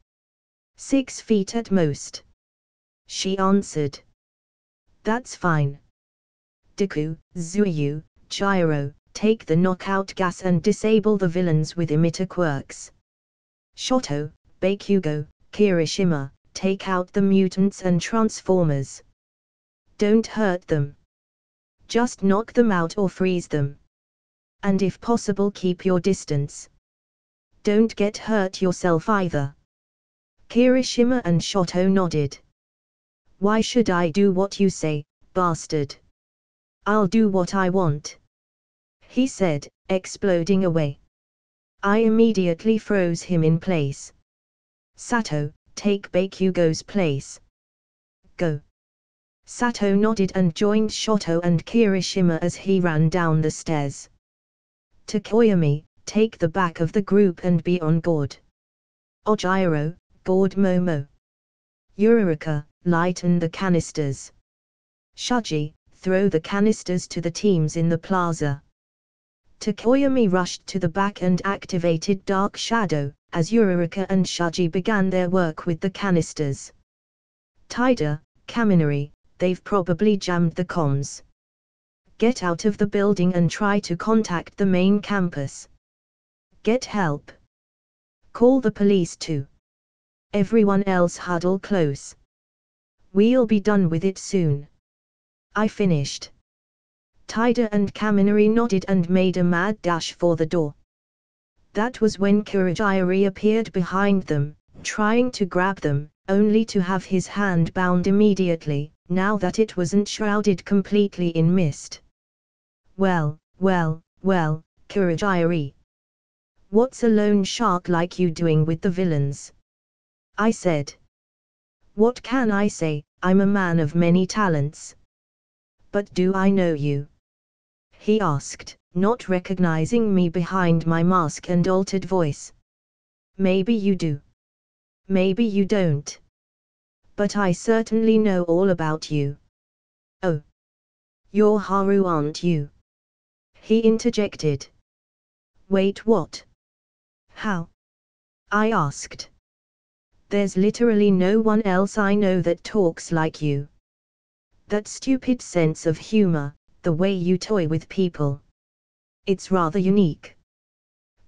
6 feet at most. She answered. That's fine. Deku, Zuyu, Gyro, take the knockout gas and disable the villains with emitter quirks. Shoto, Bakugo, Kirishima, take out the mutants and transformers. Don't hurt them. Just knock them out or freeze them. And if possible keep your distance. Don't get hurt yourself either. Kirishima and Shoto nodded. Why should I do what you say, bastard? I'll do what I want. He said, exploding away. I immediately froze him in place. Sato, take Bakugo's place. Go. Sato nodded and joined Shoto and Kirishima as he ran down the stairs. Takoyami, take the back of the group and be on guard. Ojiro, guard Momo. Uraraka, lighten the canisters. Shuji, throw the canisters to the teams in the plaza. Takoyami rushed to the back and activated Dark Shadow, as Uraraka and Shuji began their work with the canisters. Taida, Kaminari, they've probably jammed the comms. Get out of the building and try to contact the main campus. Get help. Call the police too. Everyone else huddle close. We'll be done with it soon. I finished. Taida and Kaminari nodded and made a mad dash for the door. That was when Kurogiri appeared behind them, trying to grab them, only to have his hand bound immediately, now that it wasn't shrouded completely in mist. Well, Kurogiri. What's a lone shark like you doing with the villains? I said. What can I say, I'm a man of many talents. But do I know you? He asked, not recognizing me behind my mask and altered voice. Maybe you do. Maybe you don't. But I certainly know all about you. Oh. You're Haru, aren't you? He interjected. Wait, what? How? I asked. There's literally no one else I know that talks like you. That stupid sense of humor, the way you toy with people. It's rather unique.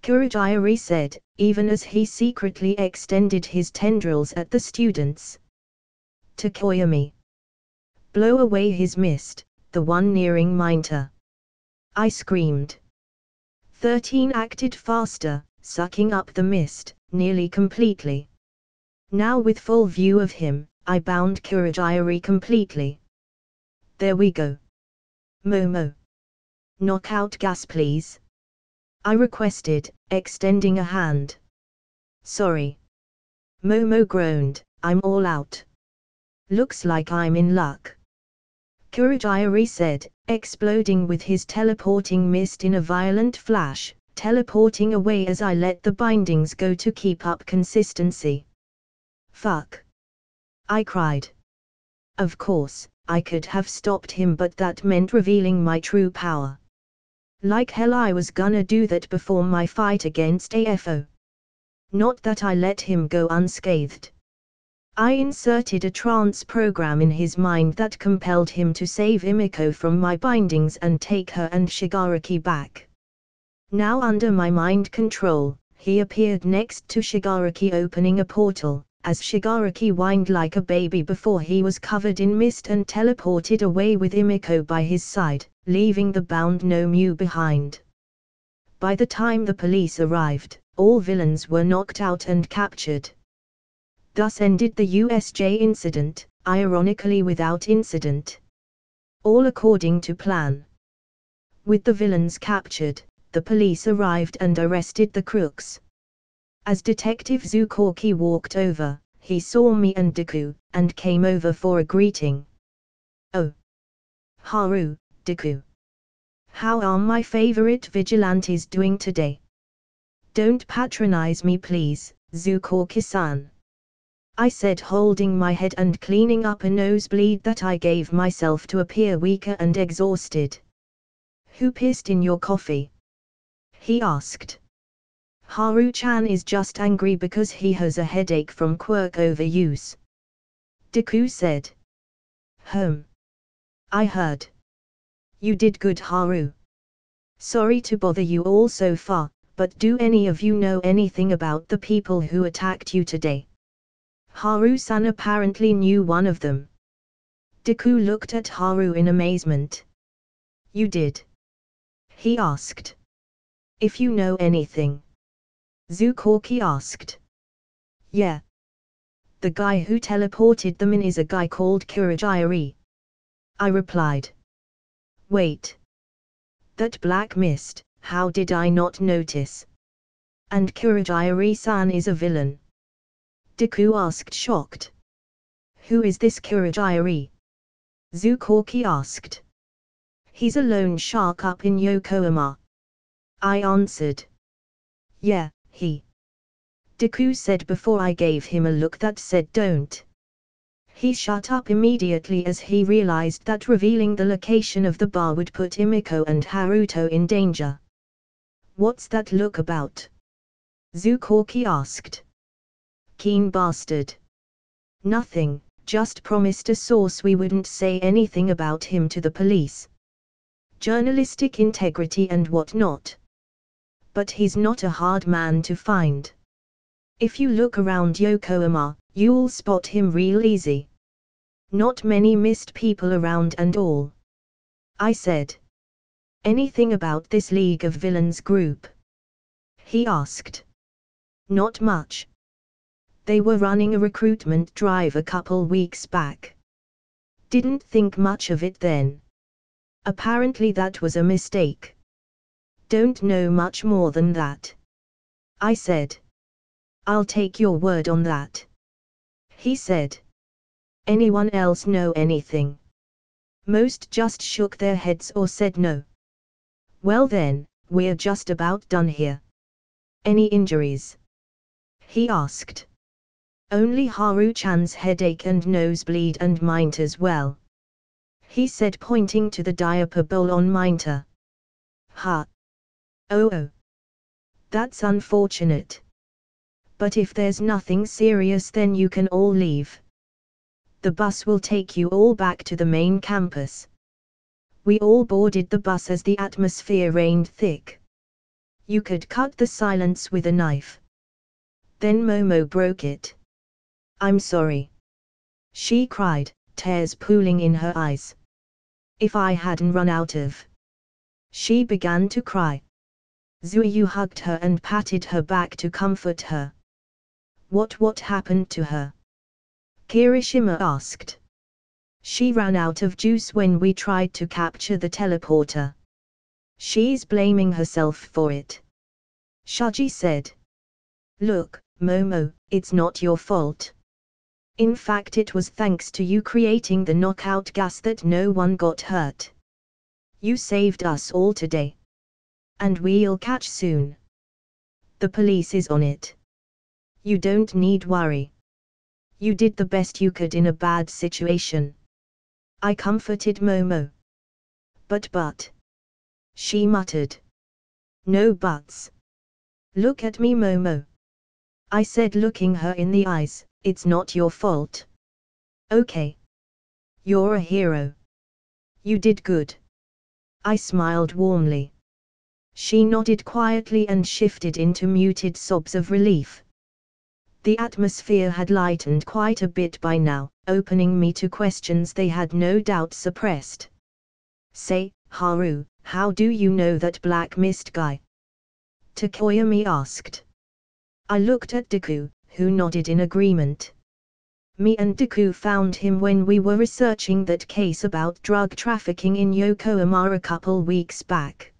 Kurogiri said, even as he secretly extended his tendrils at the students. Takoyami. Blow away his mist, the one nearing Minter. I screamed. 13 acted faster, sucking up the mist, nearly completely. Now with full view of him, I bound Kurogiri completely. There we go. Momo. Knockout gas please. I requested, extending a hand. Sorry. Momo groaned, I'm all out. Looks like I'm in luck. Kurogiri said, exploding with his teleporting mist in a violent flash, teleporting away as I let the bindings go to keep up consistency. Fuck. I cried. Of course, I could have stopped him, but that meant revealing my true power. Like hell I was gonna do that before my fight against AFO. Not that I let him go unscathed. I inserted a trance program in his mind that compelled him to save Imiko from my bindings and take her and Shigaraki back. Now under my mind control, he appeared next to Shigaraki opening a portal, as Shigaraki whined like a baby before he was covered in mist and teleported away with Imiko by his side, leaving the bound Nomu behind. By the time the police arrived, all villains were knocked out and captured. Thus ended the USJ incident, ironically without incident. All according to plan. With the villains captured, the police arrived and arrested the crooks. As Detective Zukoki walked over, he saw me and Deku, and came over for a greeting. "Oh. Haru, Deku. How are my favorite vigilantes doing today? Don't patronize me please, Zukoki-san," I said, holding my head and cleaning up a nosebleed that I gave myself to appear weaker and exhausted. "Who pissed in your coffee?" he asked. "Haru-chan is just angry because he has a headache from quirk overuse," Deku said. I heard. You did good, Haru. Sorry to bother you all so far, but do any of you know anything about the people who attacked you today? Haru-san apparently knew one of them. Deku looked at Haru in amazement. "You did?" he asked. "If you know anything," Zukoki asked. "Yeah. The guy who teleported them in is a guy called Kurajiri," I replied. "Wait. That black mist, how did I not notice? And Kurajiri-san is a villain?" Deku asked, shocked. "Who is this Kurajiri?" Zukoki asked. "He's a loan shark up in Yokohama," I answered. "Yeah, he," Deku said before I gave him a look that said don't. He shut up immediately as he realized that revealing the location of the bar would put Imiko and Haruto in danger. "What's that look about?" Zukoki asked. "Keen bastard." "Nothing, just promised a source we wouldn't say anything about him to the police. Journalistic integrity and whatnot. But he's not a hard man to find. If you look around Yokohama, you'll spot him real easy. Not many missed people around and all," I said. "Anything about this League of Villains group?" he asked. "Not much. They were running a recruitment drive a couple weeks back. Didn't think much of it then. Apparently that was a mistake. Don't know much more than that," I said. "I'll take your word on that," he said. "Anyone else know anything?" Most just shook their heads or said no. "Well then, we're just about done here. Any injuries?" he asked. "Only Haru-chan's headache and nosebleed and mine as well," he said, pointing to the diaper bowl on Minter. "Ha. Oh. That's unfortunate. But if there's nothing serious then you can all leave. The bus will take you all back to the main campus." We all boarded the bus as the atmosphere rained thick. You could cut the silence with a knife. Then Momo broke it. "I'm sorry," she cried, tears pooling in her eyes. "If I hadn't run out of..." She began to cry. Zuyu hugged her and patted her back to comfort her. What happened to her?" Kirishima asked. "She ran out of juice when we tried to capture the teleporter. She's blaming herself for it," Shuji said. "Look, Momo, it's not your fault. In fact it was thanks to you creating the knockout gas that no one got hurt. You saved us all today. And we'll catch soon. The police is on it. You don't need worry. You did the best you could in a bad situation." I comforted Momo. But, she muttered. "No buts. Look at me, Momo," I said, looking her in the eyes. It's not your fault. Okay. You're a hero. You did good. I smiled warmly. She nodded quietly and shifted into muted sobs of relief. The atmosphere had lightened quite a bit by now, opening me to questions they had no doubt suppressed. Say, Haru, how do you know that Black Mist guy? Takoyami asked. I looked at Deku, who nodded in agreement. Me and Deku found him when we were researching that case about drug trafficking in Yokohama a couple weeks back.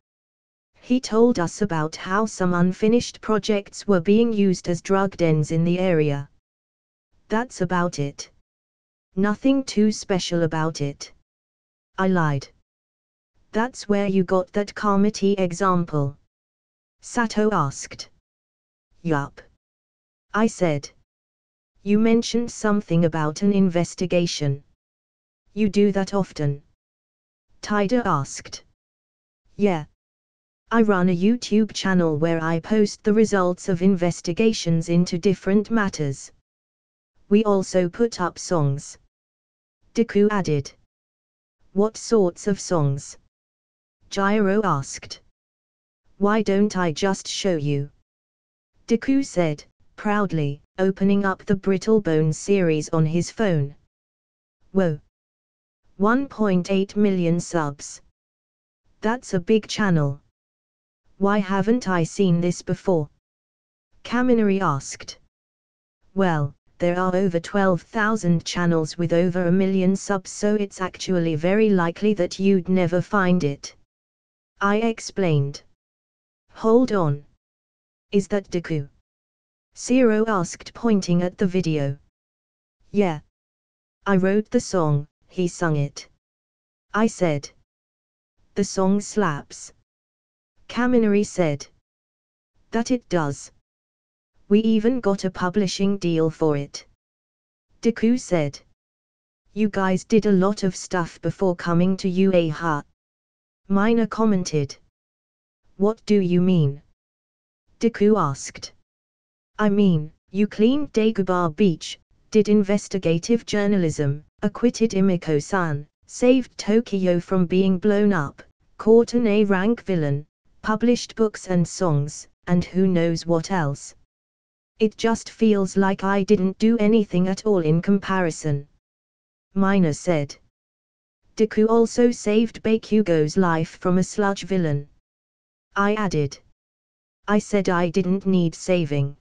He told us about how some unfinished projects were being used as drug dens in the area. That's about it. Nothing too special about it. I lied. That's where you got that Carmity example? Sato asked. Yup. I said. You mentioned something about an investigation. You do that often? Taida asked. Yeah. I run a YouTube channel where I post the results of investigations into different matters. We also put up songs. Deku added. What sorts of songs? Gyro asked. Why don't I just show you? Deku said, proudly, opening up the Brittle Bones series on his phone. Whoa. 1.8 million subs. That's a big channel. Why haven't I seen this before? Kaminari asked. Well, there are over 12,000 channels with over 1 million subs, so it's actually very likely that you'd never find it. I explained. Hold on. Is that Deku? Zero asked, pointing at the video. Yeah. I wrote the song, he sung it. I said. The song slaps. Kaminari said. That it does. We even got a publishing deal for it. Deku said. You guys did a lot of stuff before coming to UAH. Mina commented. What do you mean? Deku asked. I mean, you cleaned Dagobah Beach, did investigative journalism, acquitted Imiko-san, saved Tokyo from being blown up, caught an A-rank villain, published books and songs, and who knows what else. It just feels like I didn't do anything at all in comparison. Mina said. Deku also saved Bakugo's life from a sludge villain. I added. I said I didn't need saving.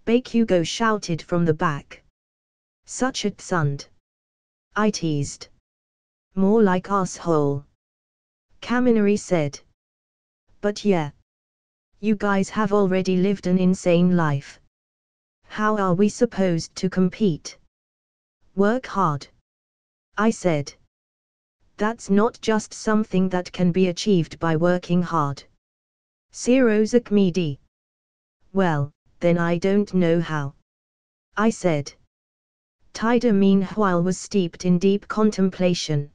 Bakugo shouted from the back. Such a tsund. I teased. More like asshole. Kaminari said. But yeah. You guys have already lived an insane life. How are we supposed to compete? Work hard. I said. That's not just something that can be achieved by working hard. Zero Zakmidi. Well, then I don't know how. I said. Taida meanwhile was steeped in deep contemplation.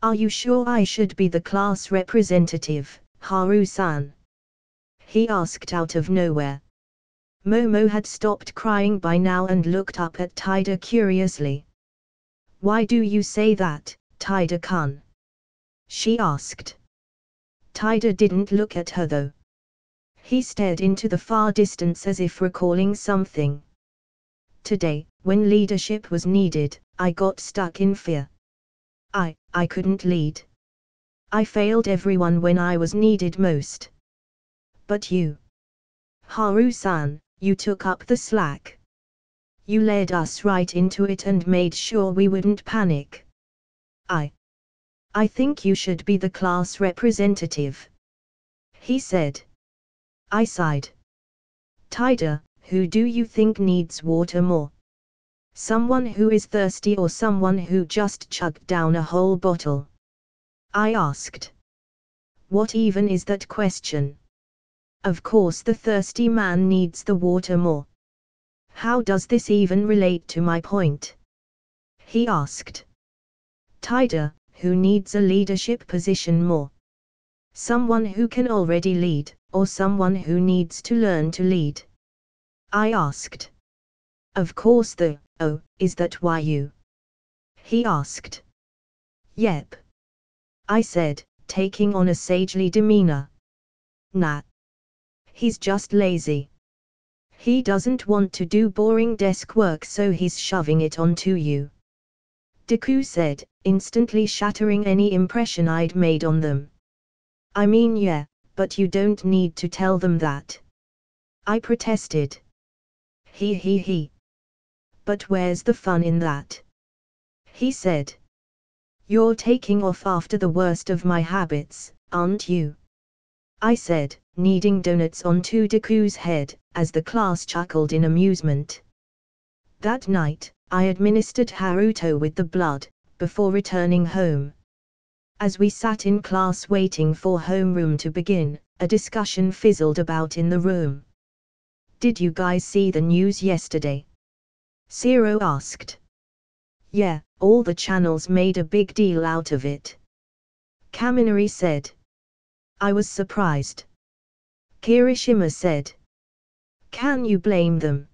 Are you sure I should be the class representative, Haru-san? He asked out of nowhere. Momo had stopped crying by now and looked up at Taida curiously. Why do you say that, Taida-kun? She asked. Taida didn't look at her though. He stared into the far distance as if recalling something. Today, when leadership was needed, I got stuck in fear. I couldn't lead. I failed everyone when I was needed most. But you, Haru-san, you took up the slack. You led us right into it and made sure we wouldn't panic. I think you should be the class representative. He said. I sighed. Taida, who do you think needs water more? Someone who is thirsty or someone who just chugged down a whole bottle? I asked. What even is that question? Of course the thirsty man needs the water more. How does this even relate to my point? He asked. Taida, who needs a leadership position more? Someone who can already lead, or someone who needs to learn to lead? I asked. Of course oh, is that why you? He asked. Yep. I said, taking on a sagely demeanor. Nah. He's just lazy. He doesn't want to do boring desk work, so he's shoving it onto you. Deku said, instantly shattering any impression I'd made on them. I mean, yeah, but you don't need to tell them that. I protested. He. But where's the fun in that? He said. You're taking off after the worst of my habits, aren't you? I said, kneading donuts onto Deku's head, as the class chuckled in amusement. That night, I administered Haruto with the blood, before returning home. As we sat in class waiting for homeroom to begin, a discussion fizzled about in the room. Did you guys see the news yesterday? Zero asked. Yeah, all the channels made a big deal out of it. Kaminari said. I was surprised. Kirishima said. Can you blame them?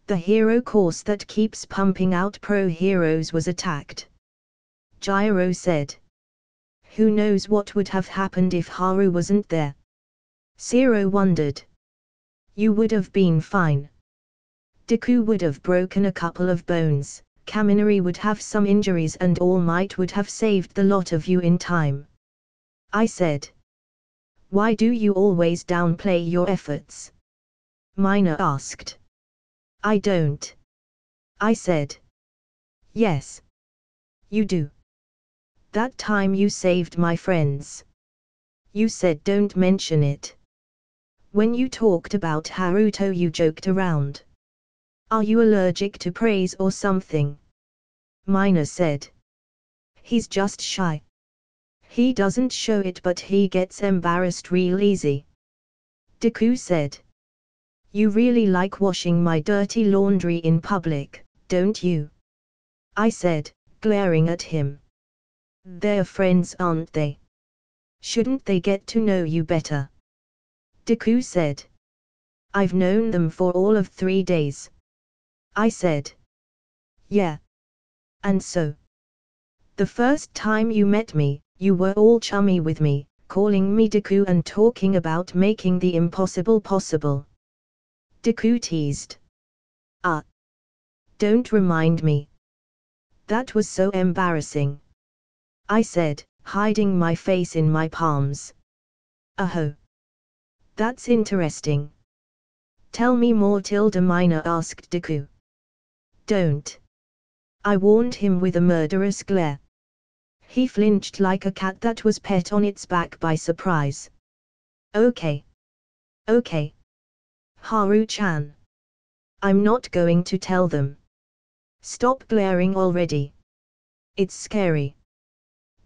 The hero course that keeps pumping out pro heroes was attacked. Gyro said. Who knows what would have happened if Haru wasn't there? Zero wondered. You would have been fine. Deku would have broken a couple of bones, Kaminari would have some injuries, and All Might would have saved the lot of you in time. I said. Why do you always downplay your efforts? Mina asked. I don't. I said. Yes. You do. That time you saved my friends. You said don't mention it. When you talked about Haruto you joked around. Are you allergic to praise or something? Mina said. He's just shy. He doesn't show it, but he gets embarrassed real easy. Deku said. You really like washing my dirty laundry in public, don't you? I said, glaring at him. They're friends, aren't they? Shouldn't they get to know you better? Deku said. I've known them for all of 3 days. I said. Yeah. And so? The first time you met me, you were all chummy with me, calling me Deku and talking about making the impossible possible. Deku teased. Don't remind me. That was so embarrassing. I said, hiding my face in my palms. Oh. That's interesting. Tell me more, Mina asked Deku. Don't. I warned him with a murderous glare. He flinched like a cat that was pet on its back by surprise. Okay. Haru-chan. I'm not going to tell them. Stop glaring already. It's scary.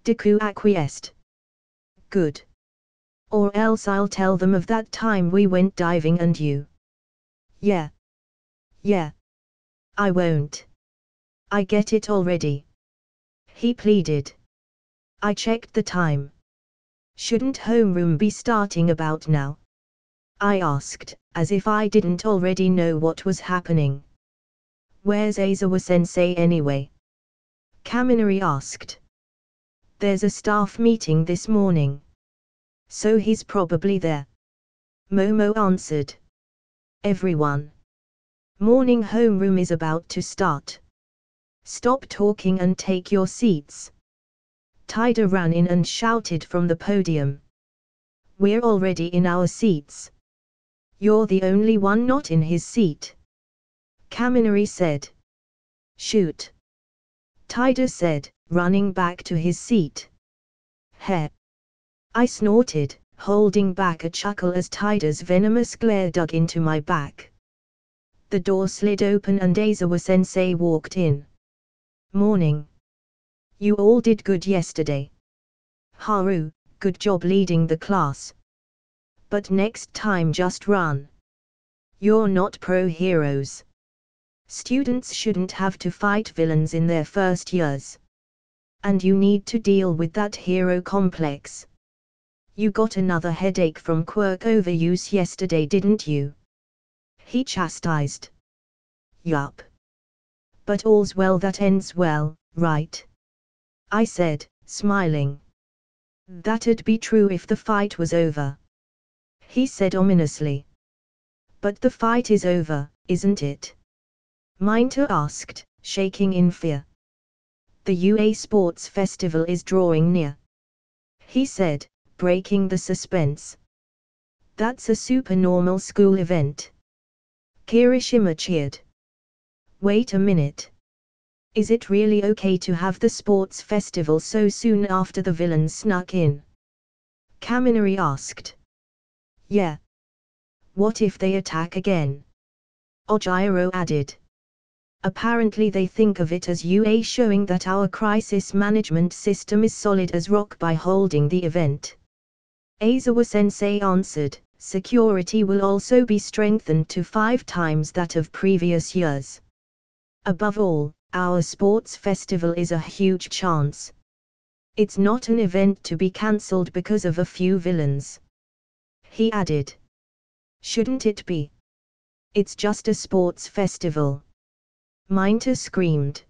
Deku acquiesced. Good. Or else I'll tell them of that time we went diving and you. Yeah. I won't. I get it already. He pleaded. I checked the time. Shouldn't homeroom be starting about now? I asked, as if I didn't already know what was happening. Where's Aizawa-sensei anyway? Kaminari asked. There's a staff meeting this morning. So he's probably there. Momo answered. Everyone. Morning homeroom is about to start. Stop talking and take your seats. Taida ran in and shouted from the podium. We're already in our seats. You're the only one not in his seat. Kaminari said. Shoot. Taida said, running back to his seat. Heh. I snorted, holding back a chuckle as Taida's venomous glare dug into my back. The door slid open and Aizawa-sensei walked in. Morning. You all did good yesterday. Haru, good job leading the class. But next time just run. You're not pro heroes. Students shouldn't have to fight villains in their first years. And you need to deal with that hero complex. You got another headache from quirk overuse yesterday, didn't you? He chastised. Yup. But all's well that ends well, right? I said, smiling. That'd be true if the fight was over. He said ominously. But the fight is over, isn't it? Minter asked, shaking in fear. The UA Sports Festival is drawing near. He said, breaking the suspense. That's a super normal school event. Kirishima cheered. Wait a minute. Is it really okay to have the sports festival so soon after the villains snuck in? Kaminari asked. Yeah. What if they attack again? Ojiro added. Apparently they think of it as UA showing that our crisis management system is solid as rock by holding the event. Aizawa-sensei answered, security will also be strengthened to 5 times that of previous years. Above all, our sports festival is a huge chance. It's not an event to be cancelled because of a few villains. He added. Shouldn't it be? It's just a sports festival. Minter screamed.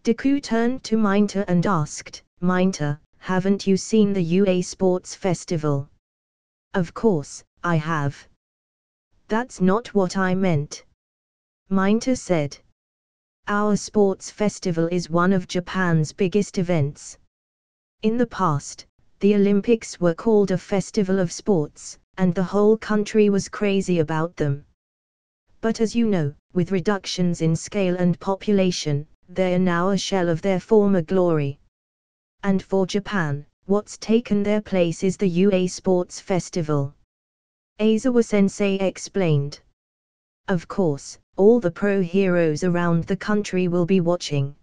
Deku turned to Minter and asked, Minter, haven't you seen the UA Sports Festival? Of course, I have. That's not what I meant. Minter said. Our sports festival is one of Japan's biggest events. In the past, the Olympics were called a festival of sports, and the whole country was crazy about them. But as you know, with reductions in scale and population, they are now a shell of their former glory. And for Japan, what's taken their place is the UA Sports Festival. Aizawa-sensei explained. Of course, all the pro heroes around the country will be watching.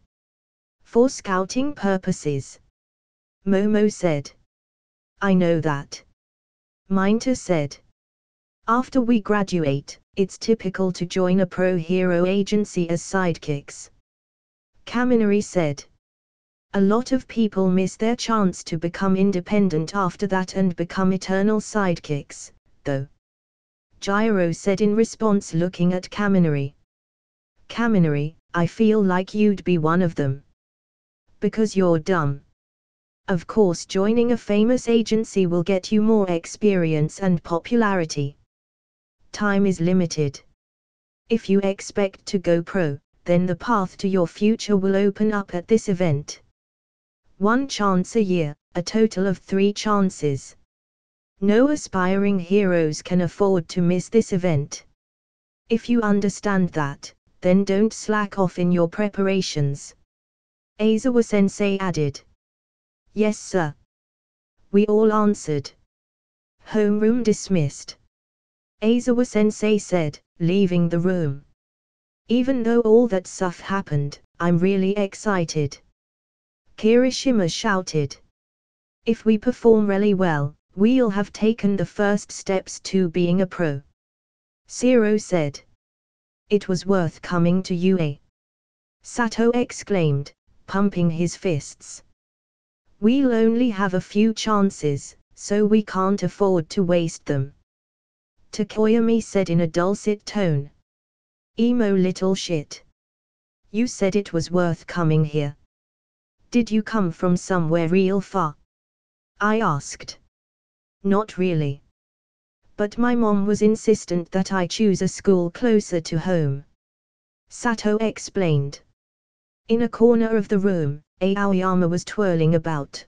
For scouting purposes. Momo said. I know that. Minter said. After we graduate, it's typical to join a pro hero agency as sidekicks. Kaminari said. A lot of people miss their chance to become independent after that and become eternal sidekicks, though. Gyro said in response, looking at Kaminari. Kaminari, I feel like you'd be one of them. Because you're dumb. Of course, joining a famous agency will get you more experience and popularity. Time is limited. If you expect to go pro, then the path to your future will open up at this event. 1 chance a year, a total of 3 chances. No aspiring heroes can afford to miss this event. If you understand that, then don't slack off in your preparations. Aizawa-sensei added. Yes, sir. We all answered. Homeroom dismissed. Aizawa-sensei said, leaving the room. Even though all that stuff happened, I'm really excited. Kirishima shouted. If we perform really well, we'll have taken the first steps to being a pro. Zero said. It was worth coming to UA. Sato exclaimed, pumping his fists. We'll only have a few chances, so we can't afford to waste them. Takoyami said in a dulcet tone. Emo little shit. You said it was worth coming here. Did you come from somewhere real far? I asked. Not really. But my mom was insistent that I choose a school closer to home. Sato explained. In a corner of the room, Aoyama was twirling about.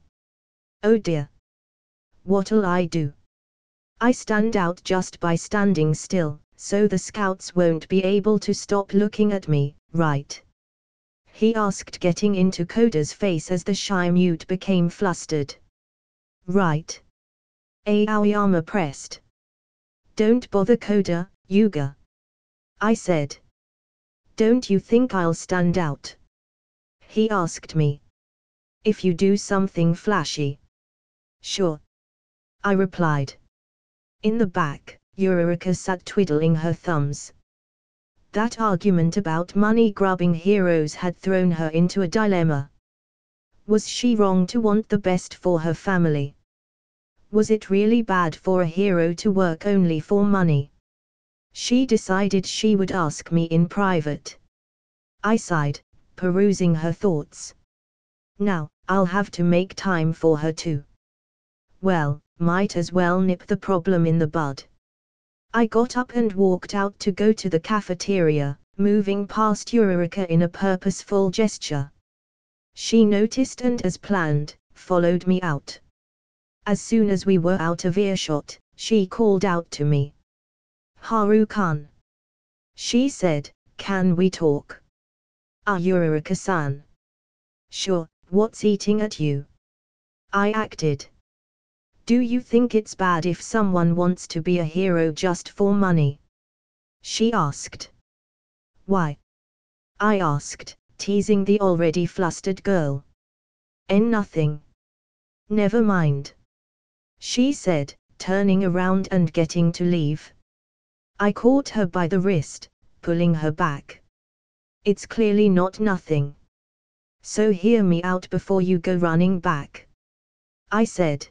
Oh dear. What'll I do? I stand out just by standing still, so the scouts won't be able to stop looking at me, right? He asked, getting into Koda's face as the shy mute became flustered. Right. Aoyama pressed. Don't bother Koda, Yuga. I said. Don't you think I'll stand out? He asked me. If you do something flashy. Sure. I replied. In the back, Eureka sat twiddling her thumbs. That argument about money-grubbing heroes had thrown her into a dilemma. Was she wrong to want the best for her family? Was it really bad for a hero to work only for money? She decided she would ask me in private. I sighed, perusing her thoughts. Now, I'll have to make time for her too. Well, might as well nip the problem in the bud. I got up and walked out to go to the cafeteria, moving past Eureka in a purposeful gesture. She noticed and, as planned, followed me out. As soon as we were out of earshot, she called out to me. "Haru-kun," she said, "can we talk?" "Ah, Eureka-san." "Sure, what's eating at you?" I acted. "Do you think it's bad if someone wants to be a hero just for money?" she asked. "Why?" I asked, teasing the already flustered girl. Nothing. Never mind," she said, turning around and getting to leave. I caught her by the wrist, pulling her back. "It's clearly not nothing. So hear me out before you go running back," I said.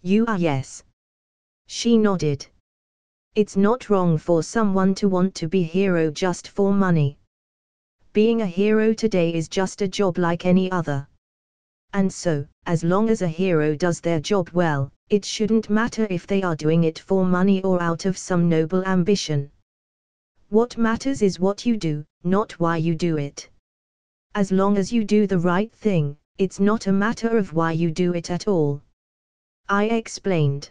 "You are yes." She nodded. "It's not wrong for someone to want to be hero just for money. Being a hero today is just a job like any other. And so, as long as a hero does their job well, it shouldn't matter if they are doing it for money or out of some noble ambition. What matters is what you do, not why you do it. As long as you do the right thing, it's not a matter of why you do it at all," I explained.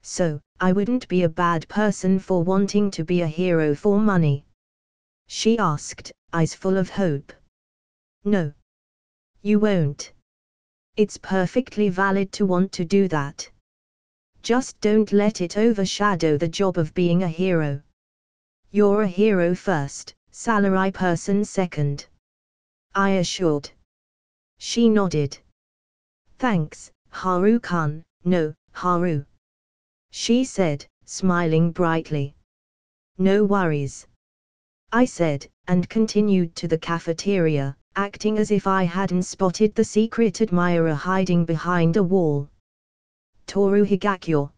"So, I wouldn't be a bad person for wanting to be a hero for money?" she asked, eyes full of hope. "No. You won't. It's perfectly valid to want to do that. Just don't let it overshadow the job of being a hero. You're a hero first, salary person second," I assured. She nodded. "Thanks, Haru-kun." "No, Haru," she said, smiling brightly. "No worries," I said, and continued to the cafeteria, acting as if I hadn't spotted the secret admirer hiding behind a wall. Toru Higakyo.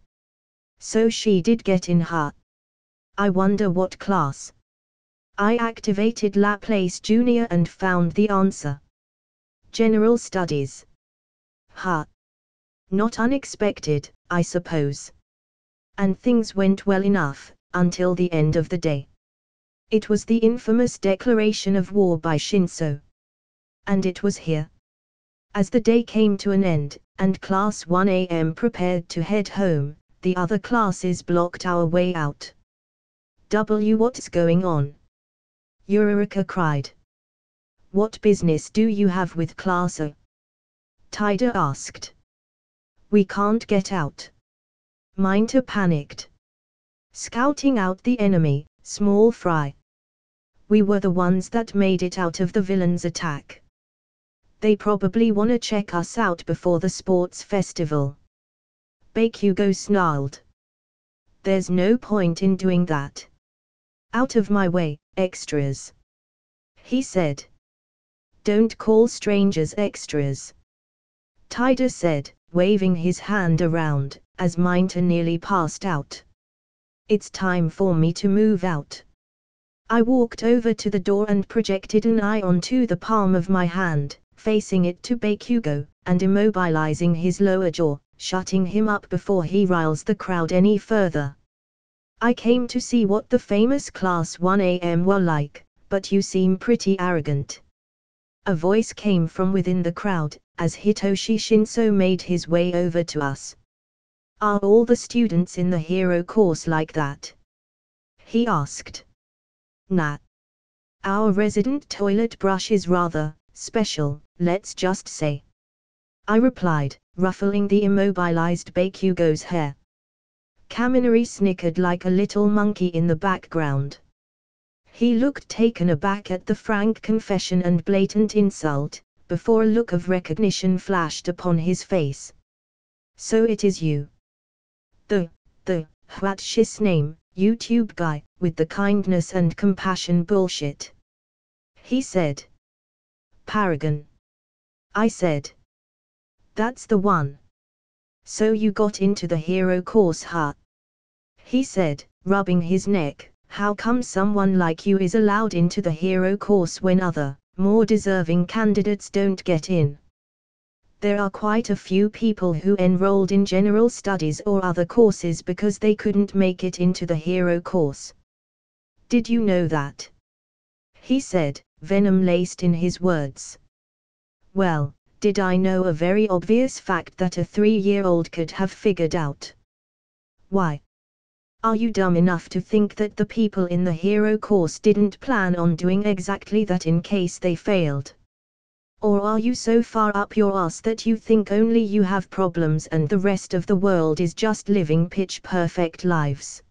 So she did get in, huh? I wonder what class. I activated Laplace Junior and found the answer. General Studies. Huh. Not unexpected, I suppose. And things went well enough, until the end of the day. It was the infamous declaration of war by Shinso. And it was here. As the day came to an end, and Class 1am prepared to head home, the other classes blocked our way out. What's going on?" Eureka cried. "What business do you have with Class A?" Taida asked. "We can't get out." Minter panicked. "Scouting out the enemy, small fry. We were the ones that made it out of the villain's attack. They probably wanna check us out before the sports festival." Bakugo snarled. "There's no point in doing that. Out of my way, extras," he said. "Don't call strangers extras," Taida said, waving his hand around, as Minter nearly passed out. "It's time for me to move out." I walked over to the door and projected an eye onto the palm of my hand, facing it to Bakugo, and immobilizing his lower jaw, shutting him up before he riles the crowd any further. "I came to see what the famous Class 1am were like, but you seem pretty arrogant." A voice came from within the crowd, as Hitoshi Shinso made his way over to us. "Are all the students in the hero course like that?" he asked. "Nah. Our resident toilet brush is rather special, let's just say," I replied, ruffling the immobilized Bakugo's hair. Kaminari snickered like a little monkey in the background. He looked taken aback at the frank confession and blatant insult, before a look of recognition flashed upon his face. "So it is you. The, what's his name, YouTube guy, with the kindness and compassion bullshit," he said. "Paragon," I said. "That's the one. So you got into the hero course, huh?" he said, rubbing his neck, how come someone like you is allowed into the hero course when other, more deserving candidates don't get in? There are quite a few people who enrolled in general studies or other courses because they couldn't make it into the hero course. Did you know that? He said, venom laced in his words. Well, did I know a very obvious fact that a 3-year-old could have figured out? Why? Are you dumb enough to think that the people in the hero course didn't plan on doing exactly that in case they failed? Or are you so far up your ass that you think only you have problems and the rest of the world is just living pitch-perfect lives?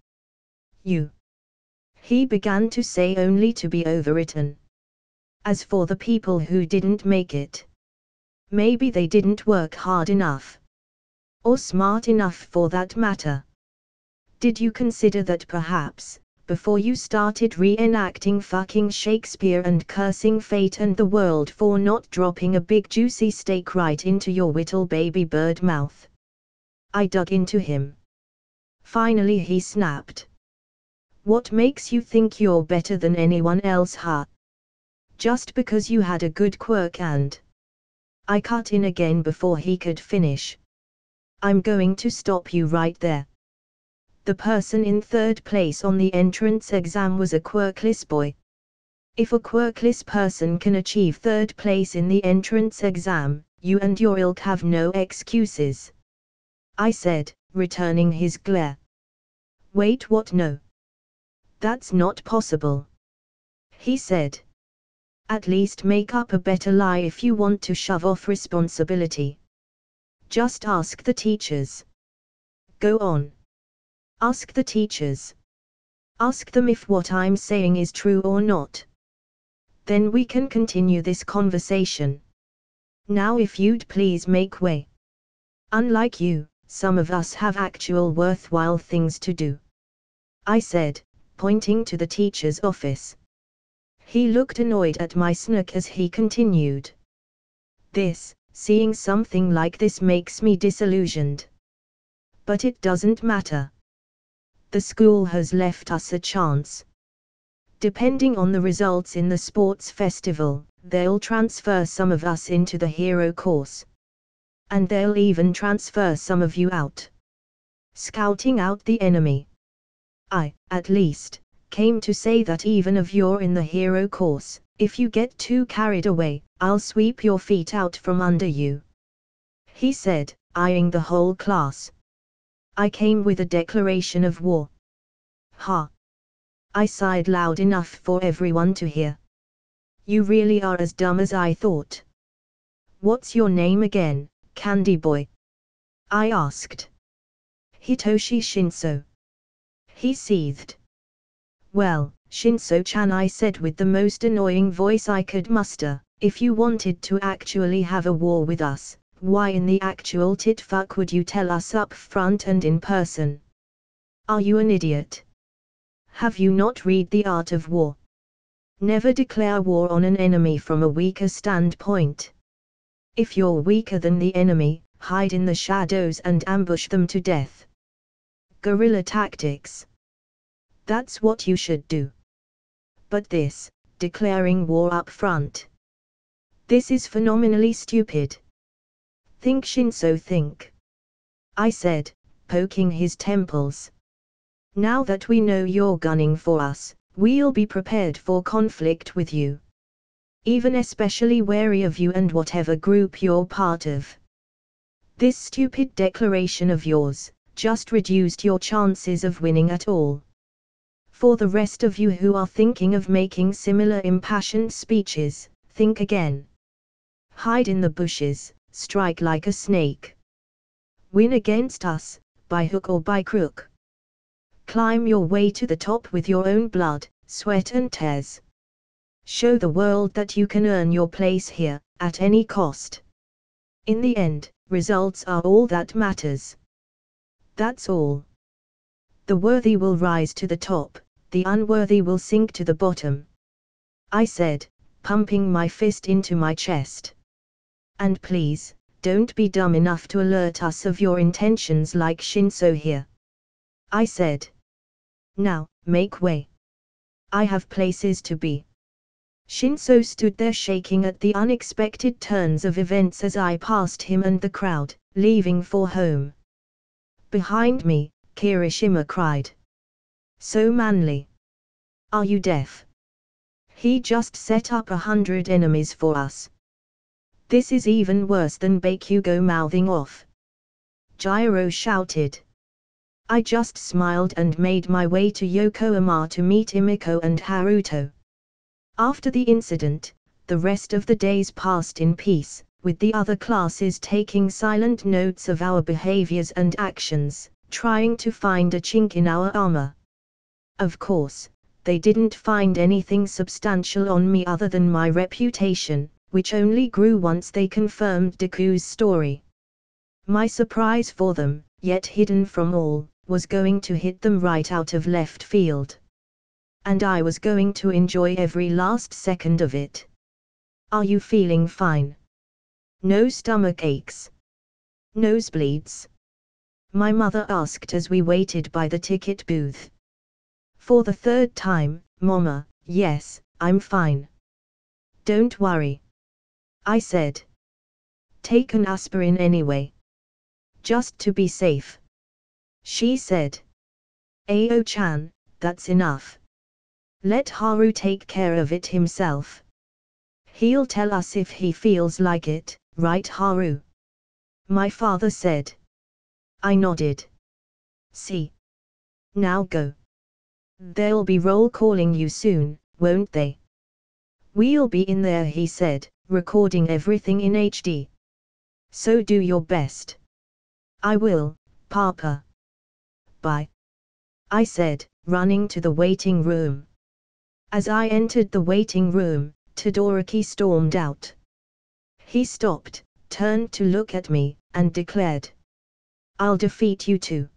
He began to say only to be overwritten. As for the people who didn't make it, maybe they didn't work hard enough. Or smart enough for that matter. Did you consider that perhaps, before you started reenacting fucking Shakespeare and cursing fate and the world for not dropping a big juicy steak right into your little baby bird mouth? I dug into him. Finally he snapped. What makes you think you're better than anyone else, huh? Just because you had a good quirk and... I cut in again before he could finish. I'm going to stop you right there. The person in 3rd place on the entrance exam was a quirkless boy. If a quirkless person can achieve 3rd place in the entrance exam, you and your ilk have no excuses. I said, returning his glare. Wait, what? No. That's not possible. He said. At least make up a better lie if you want to shove off responsibility. Just ask the teachers. Go on. Ask the teachers. Ask them if what I'm saying is true or not. Then we can continue this conversation. Now if you'd please make way. Unlike you, some of us have actual worthwhile things to do. I said, pointing to the teacher's office. He looked annoyed at my snook as he continued. Seeing something like this makes me disillusioned. But it doesn't matter. The school has left us a chance. Depending on the results in the sports festival, they'll transfer some of us into the hero course. And they'll even transfer some of you out. Scouting out the enemy. I, at least, came to say that even if you're in the hero course, if you get too carried away, I'll sweep your feet out from under you. He said, eyeing the whole class. I came with a declaration of war. Ha! I sighed loud enough for everyone to hear. You really are as dumb as I thought. What's your name again, Candy Boy? I asked. Hitoshi Shinso. He seethed. Well, Shinso-chan, I said with the most annoying voice I could muster, if you wanted to actually have a war with us, why in the actual tit-fuck would you tell us up front and in person? Are you an idiot? Have you not read The Art of War? Never declare war on an enemy from a weaker standpoint. If you're weaker than the enemy, hide in the shadows and ambush them to death. Guerrilla tactics. That's what you should do. But this, declaring war up front. This is phenomenally stupid. Think, Shinso, think. I said, poking his temples. Now that we know you're gunning for us, we'll be prepared for conflict with you. Even especially wary of you and whatever group you're part of. This stupid declaration of yours just reduced your chances of winning at all. For the rest of you who are thinking of making similar impassioned speeches, think again. Hide in the bushes, strike like a snake. Win against us, by hook or by crook. Climb your way to the top with your own blood, sweat and tears. Show the world that you can earn your place here, at any cost. In the end, results are all that matters. That's all. The worthy will rise to the top, the unworthy will sink to the bottom. I said, pumping my fist into my chest. And please, don't be dumb enough to alert us of your intentions like Shinso here. I said. Now, make way. I have places to be. Shinso stood there shaking at the unexpected turns of events as I passed him and the crowd, leaving for home. Behind me, Kirishima cried. So manly. Are you deaf? He just set up 100 enemies for us. This is even worse than Bakugo mouthing off. Gyro shouted. I just smiled and made my way to Yokohama to meet Imiko and Haruto. After the incident, the rest of the days passed in peace, with the other classes taking silent notes of our behaviors and actions, trying to find a chink in our armor. Of course, they didn't find anything substantial on me other than my reputation, which only grew once they confirmed Deku's story. My surprise for them, yet hidden from all, was going to hit them right out of left field. And I was going to enjoy every last second of it. Are you feeling fine? No stomach aches? Nosebleeds? My mother asked as we waited by the ticket booth. For the third time, Mama, yes, I'm fine. Don't worry. I said. Take an aspirin anyway. Just to be safe. She said. Ao-chan, that's enough. Let Haru take care of it himself. He'll tell us if he feels like it, right Haru? My father said. I nodded. See. Now go. They'll be roll calling you soon, won't they? We'll be in there, he said, recording everything in HD. So do your best. I will, Papa. Bye. I said, running to the waiting room. As I entered the waiting room, Todoroki stormed out. He stopped, turned to look at me, and declared. I'll defeat you too.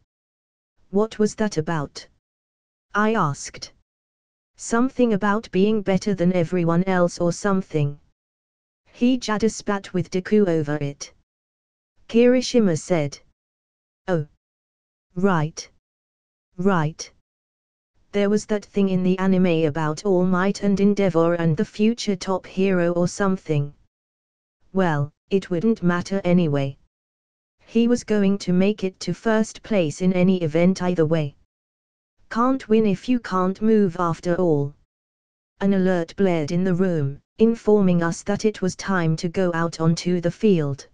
What was that about? I asked. Something about being better than everyone else or something. He jadda spat with Deku over it. Kirishima said. Oh. Right. Right. There was that thing in the anime about All Might and Endeavor and the future top hero or something. Well, it wouldn't matter anyway. He was going to make it to first place in any event either way. Can't win if you can't move after all. An alert blared in the room, informing us that it was time to go out onto the field.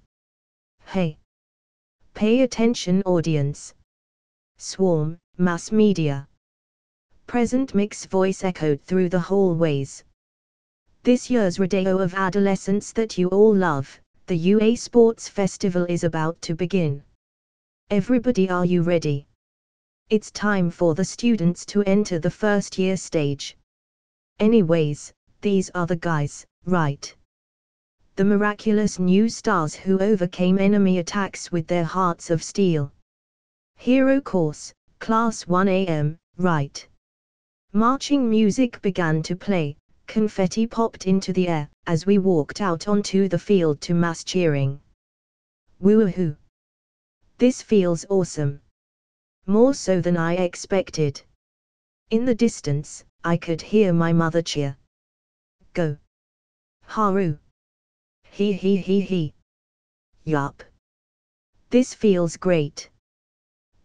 Hey! Pay attention, audience. Swarm, mass media. Present Mick's voice echoed through the hallways. This year's rodeo of adolescence that you all love, the UA Sports Festival is about to begin. Everybody, are you ready? It's time for the students to enter the first year stage. Anyways, these are the guys, right? The miraculous new stars who overcame enemy attacks with their hearts of steel. Hero course, Class 1am, right? Marching music began to play, confetti popped into the air, as we walked out onto the field to mass cheering. Woohoo! This feels awesome. More so than I expected. In the distance, I could hear my mother cheer. Go! Haru! He. Yup. This feels great.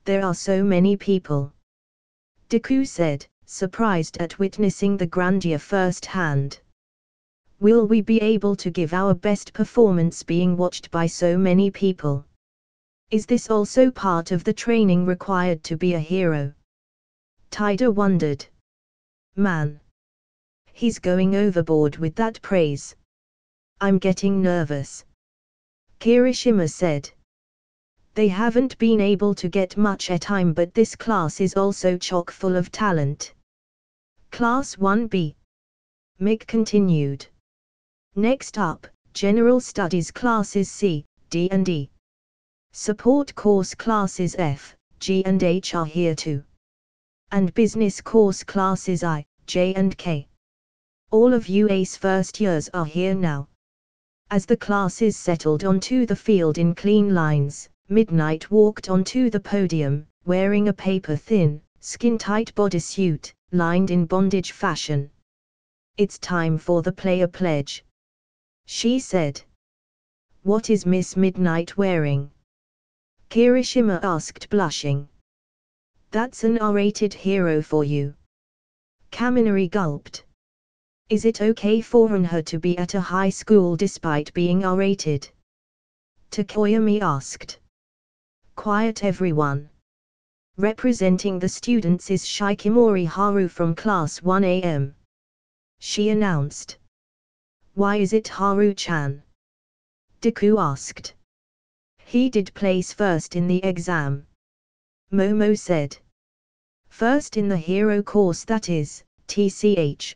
There are so many people. Deku said, surprised at witnessing the grandeur firsthand. Will we be able to give our best performance being watched by so many people? Is this also part of the training required to be a hero? Taida wondered. Man. He's going overboard with that praise. I'm getting nervous. Kirishima said. They haven't been able to get much airtime, but this class is also chock full of talent. Class 1B. Mick continued. Next up, General Studies classes C, D and E. Support course classes F, G and H are here too. And business course classes I, J and K. All of UA's first years are here now. As the classes settled onto the field in clean lines, Midnight walked onto the podium, wearing a paper-thin, skin-tight bodysuit, lined in bondage fashion. "It's time for the player pledge," she said. "What is Miss Midnight wearing?" Kirishima asked, blushing. "That's an R-rated hero for you." Kaminari gulped. "Is it okay for her to be at a high school despite being R-rated?" Takoyami asked. "Quiet everyone. Representing the students is Shikimori Haru from Class 1AM," she announced. "Why is it Haru-chan?" Deku asked. "He did place first in the exam," Momo said. "First in the hero course, that is, TCH.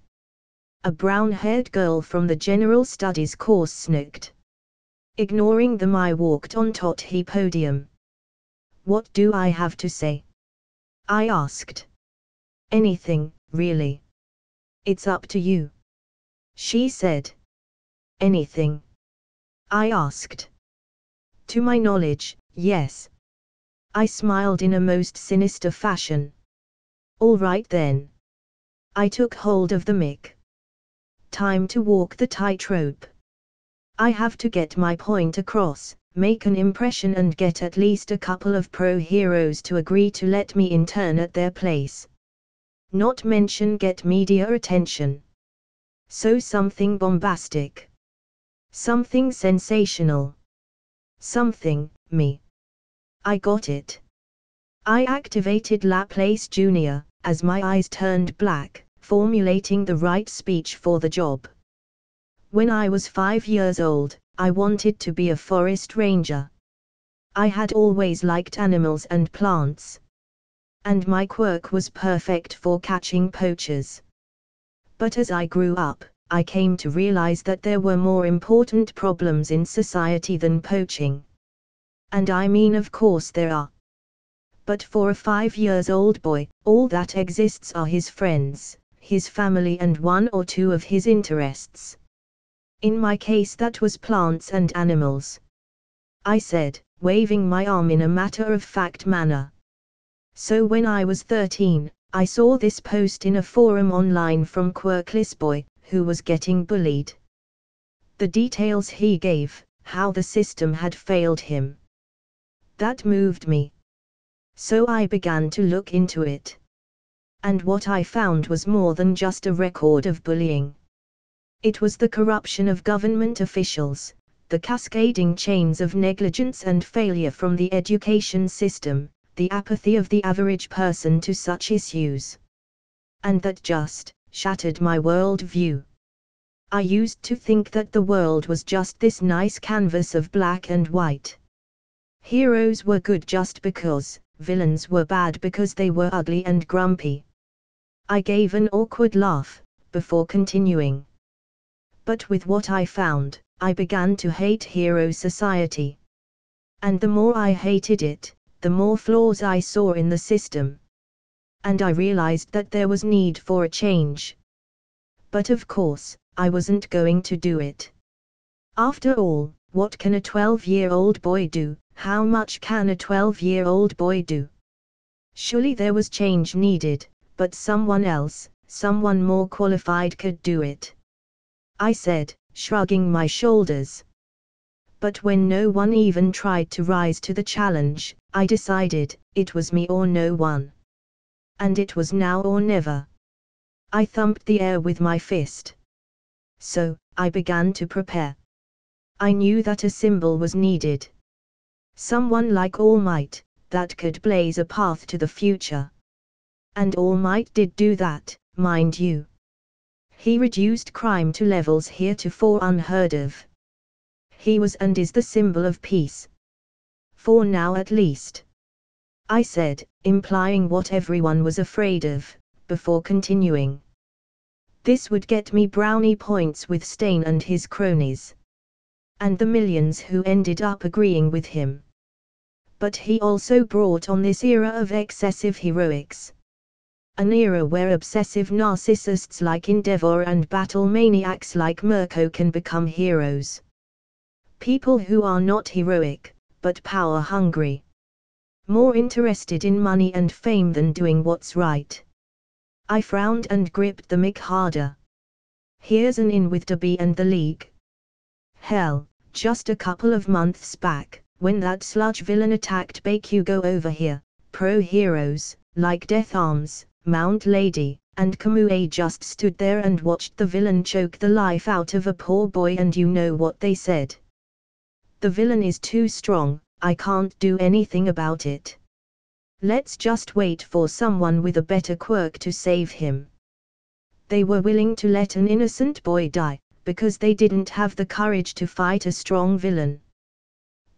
A brown-haired girl from the general studies course snicked. Ignoring them, I walked on Totti podium. "What do I have to say?" I asked. "Anything, really. It's up to you," she said. "Anything?" I asked. "To my knowledge, yes." I smiled in a most sinister fashion. "All right then." I took hold of the mic. Time to walk the tightrope. I have to get my point across, make an impression and get at least a couple of pro heroes to agree to let me intern at their place. Not mention get media attention. So something bombastic. Something sensational. Something, me. I got it. I activated Laplace Jr., as my eyes turned black, formulating the right speech for the job. When I was 5 years old, I wanted to be a forest ranger. I had always liked animals and plants. And my quirk was perfect for catching poachers. But as I grew up, I came to realize that there were more important problems in society than poaching. And I mean, of course there are. But for a 5-year-old boy, all that exists are his friends, his family and one or two of his interests. In my case that was plants and animals. I said, waving my arm in a matter-of-fact manner. So when I was 13, I saw this post in a forum online from Quirkless Boy, who was getting bullied. The details he gave, how the system had failed him. That moved me. So I began to look into it. And what I found was more than just a record of bullying. It was the corruption of government officials, the cascading chains of negligence and failure from the education system, the apathy of the average person to such issues. And that just shattered my world view. I used to think that the world was just this nice canvas of black and white. Heroes were good just because, villains were bad because they were ugly and grumpy. I gave an awkward laugh, before continuing. But with what I found, I began to hate hero society. And the more I hated it, the more flaws I saw in the system. And I realized that there was need for a change. But of course, I wasn't going to do it. After all, what can a 12-year-old boy do? How much can a 12-year-old boy do? Surely there was change needed, but someone else, someone more qualified could do it. I said, shrugging my shoulders. But when no one even tried to rise to the challenge, I decided, it was me or no one. And it was now or never. I thumped the air with my fist. So, I began to prepare. I knew that a symbol was needed. Someone like All Might, that could blaze a path to the future. And All Might did do that, mind you. He reduced crime to levels heretofore unheard of. He was and is the symbol of peace. For now at least. I said, implying what everyone was afraid of, before continuing. This would get me brownie points with Stain and his cronies. And the millions who ended up agreeing with him. But he also brought on this era of excessive heroics. An era where obsessive narcissists like Endeavor and battle maniacs like Mirko can become heroes. People who are not heroic, but power-hungry. More interested in money and fame than doing what's right. I frowned and gripped the mic harder. Here's an in with Debbie and the League. Hell, just a couple of months back, when that sludge villain attacked Bakugo over here, pro-heroes, like Death Arms, Mount Lady, and Kamue just stood there and watched the villain choke the life out of a poor boy, and you know what they said. The villain is too strong, I can't do anything about it. Let's just wait for someone with a better quirk to save him. They were willing to let an innocent boy die, because they didn't have the courage to fight a strong villain.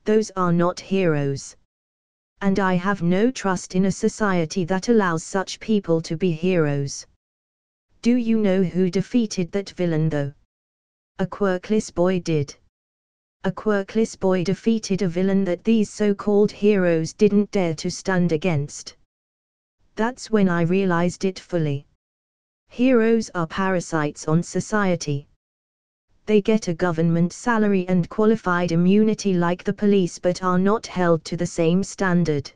Those are not heroes. And I have no trust in a society that allows such people to be heroes. Do you know who defeated that villain though? A quirkless boy did. A quirkless boy defeated a villain that these so-called heroes didn't dare to stand against. That's when I realized it fully. Heroes are parasites on society. They get a government salary and qualified immunity like the police, but are not held to the same standard.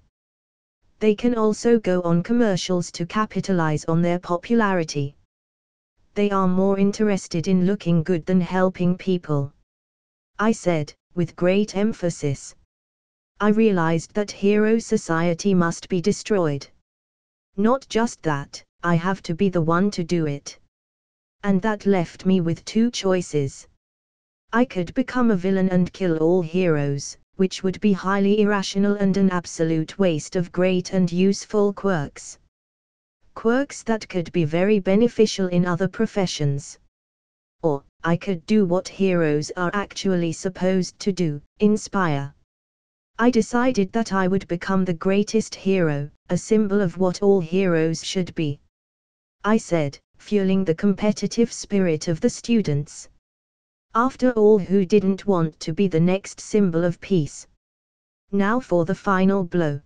They can also go on commercials to capitalize on their popularity. They are more interested in looking good than helping people. I said, with great emphasis. I realized that hero society must be destroyed. Not just that, I have to be the one to do it. And that left me with two choices. I could become a villain and kill all heroes, which would be highly irrational and an absolute waste of great and useful quirks. Quirks that could be very beneficial in other professions. Or, I could do what heroes are actually supposed to do, inspire. I decided that I would become the greatest hero, a symbol of what all heroes should be. I said, fueling the competitive spirit of the students. After all, who didn't want to be the next symbol of peace? Now for the final blow.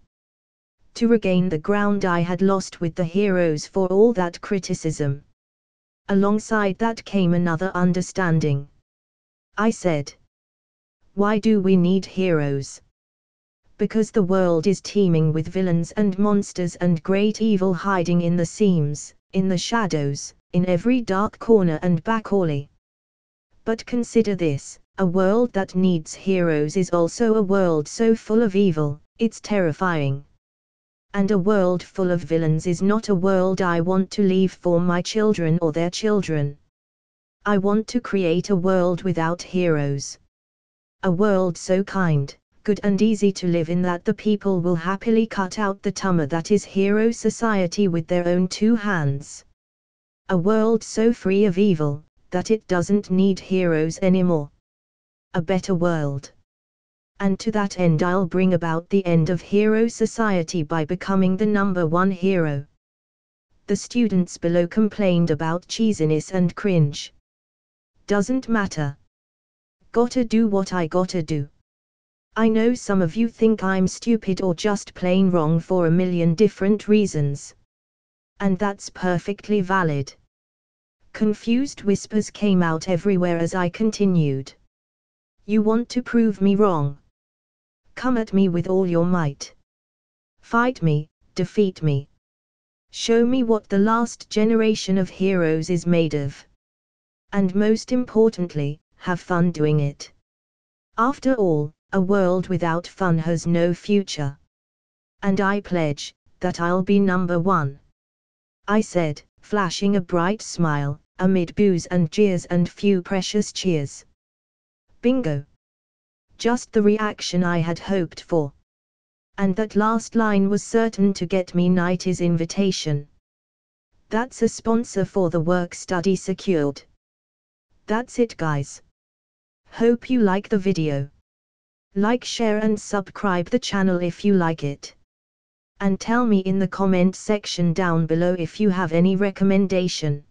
To regain the ground I had lost with the heroes for all that criticism. Alongside that came another understanding. I said, why do we need heroes? Because the world is teeming with villains and monsters and great evil hiding in the seams, in the shadows, in every dark corner and back alley. But consider this, a world that needs heroes is also a world so full of evil, it's terrifying. And a world full of villains is not a world I want to leave for my children or their children. I want to create a world without heroes. A world so kind, good and easy to live in that the people will happily cut out the tumor that is hero society with their own two hands. A world so free of evil, that it doesn't need heroes anymore. A better world. And to that end I'll bring about the end of hero society by becoming the #1 hero. The students below complained about cheesiness and cringe. Doesn't matter. Gotta do what I gotta do. I know some of you think I'm stupid or just plain wrong for a million different reasons. And that's perfectly valid. Confused whispers came out everywhere as I continued. You want to prove me wrong? Come at me with all your might. Fight me, defeat me. Show me what the last generation of heroes is made of. And most importantly, have fun doing it. After all, a world without fun has no future. And I pledge that I'll be #1. I said, flashing a bright smile, amid boos and jeers and few precious cheers. Bingo! Just the reaction I had hoped for. And that last line was certain to get me Nighty's invitation. That's a sponsor for the work study secured. That's it, guys. Hope you like the video. Like, share and subscribe the channel if you like it. And tell me in the comment section down below if you have any recommendation.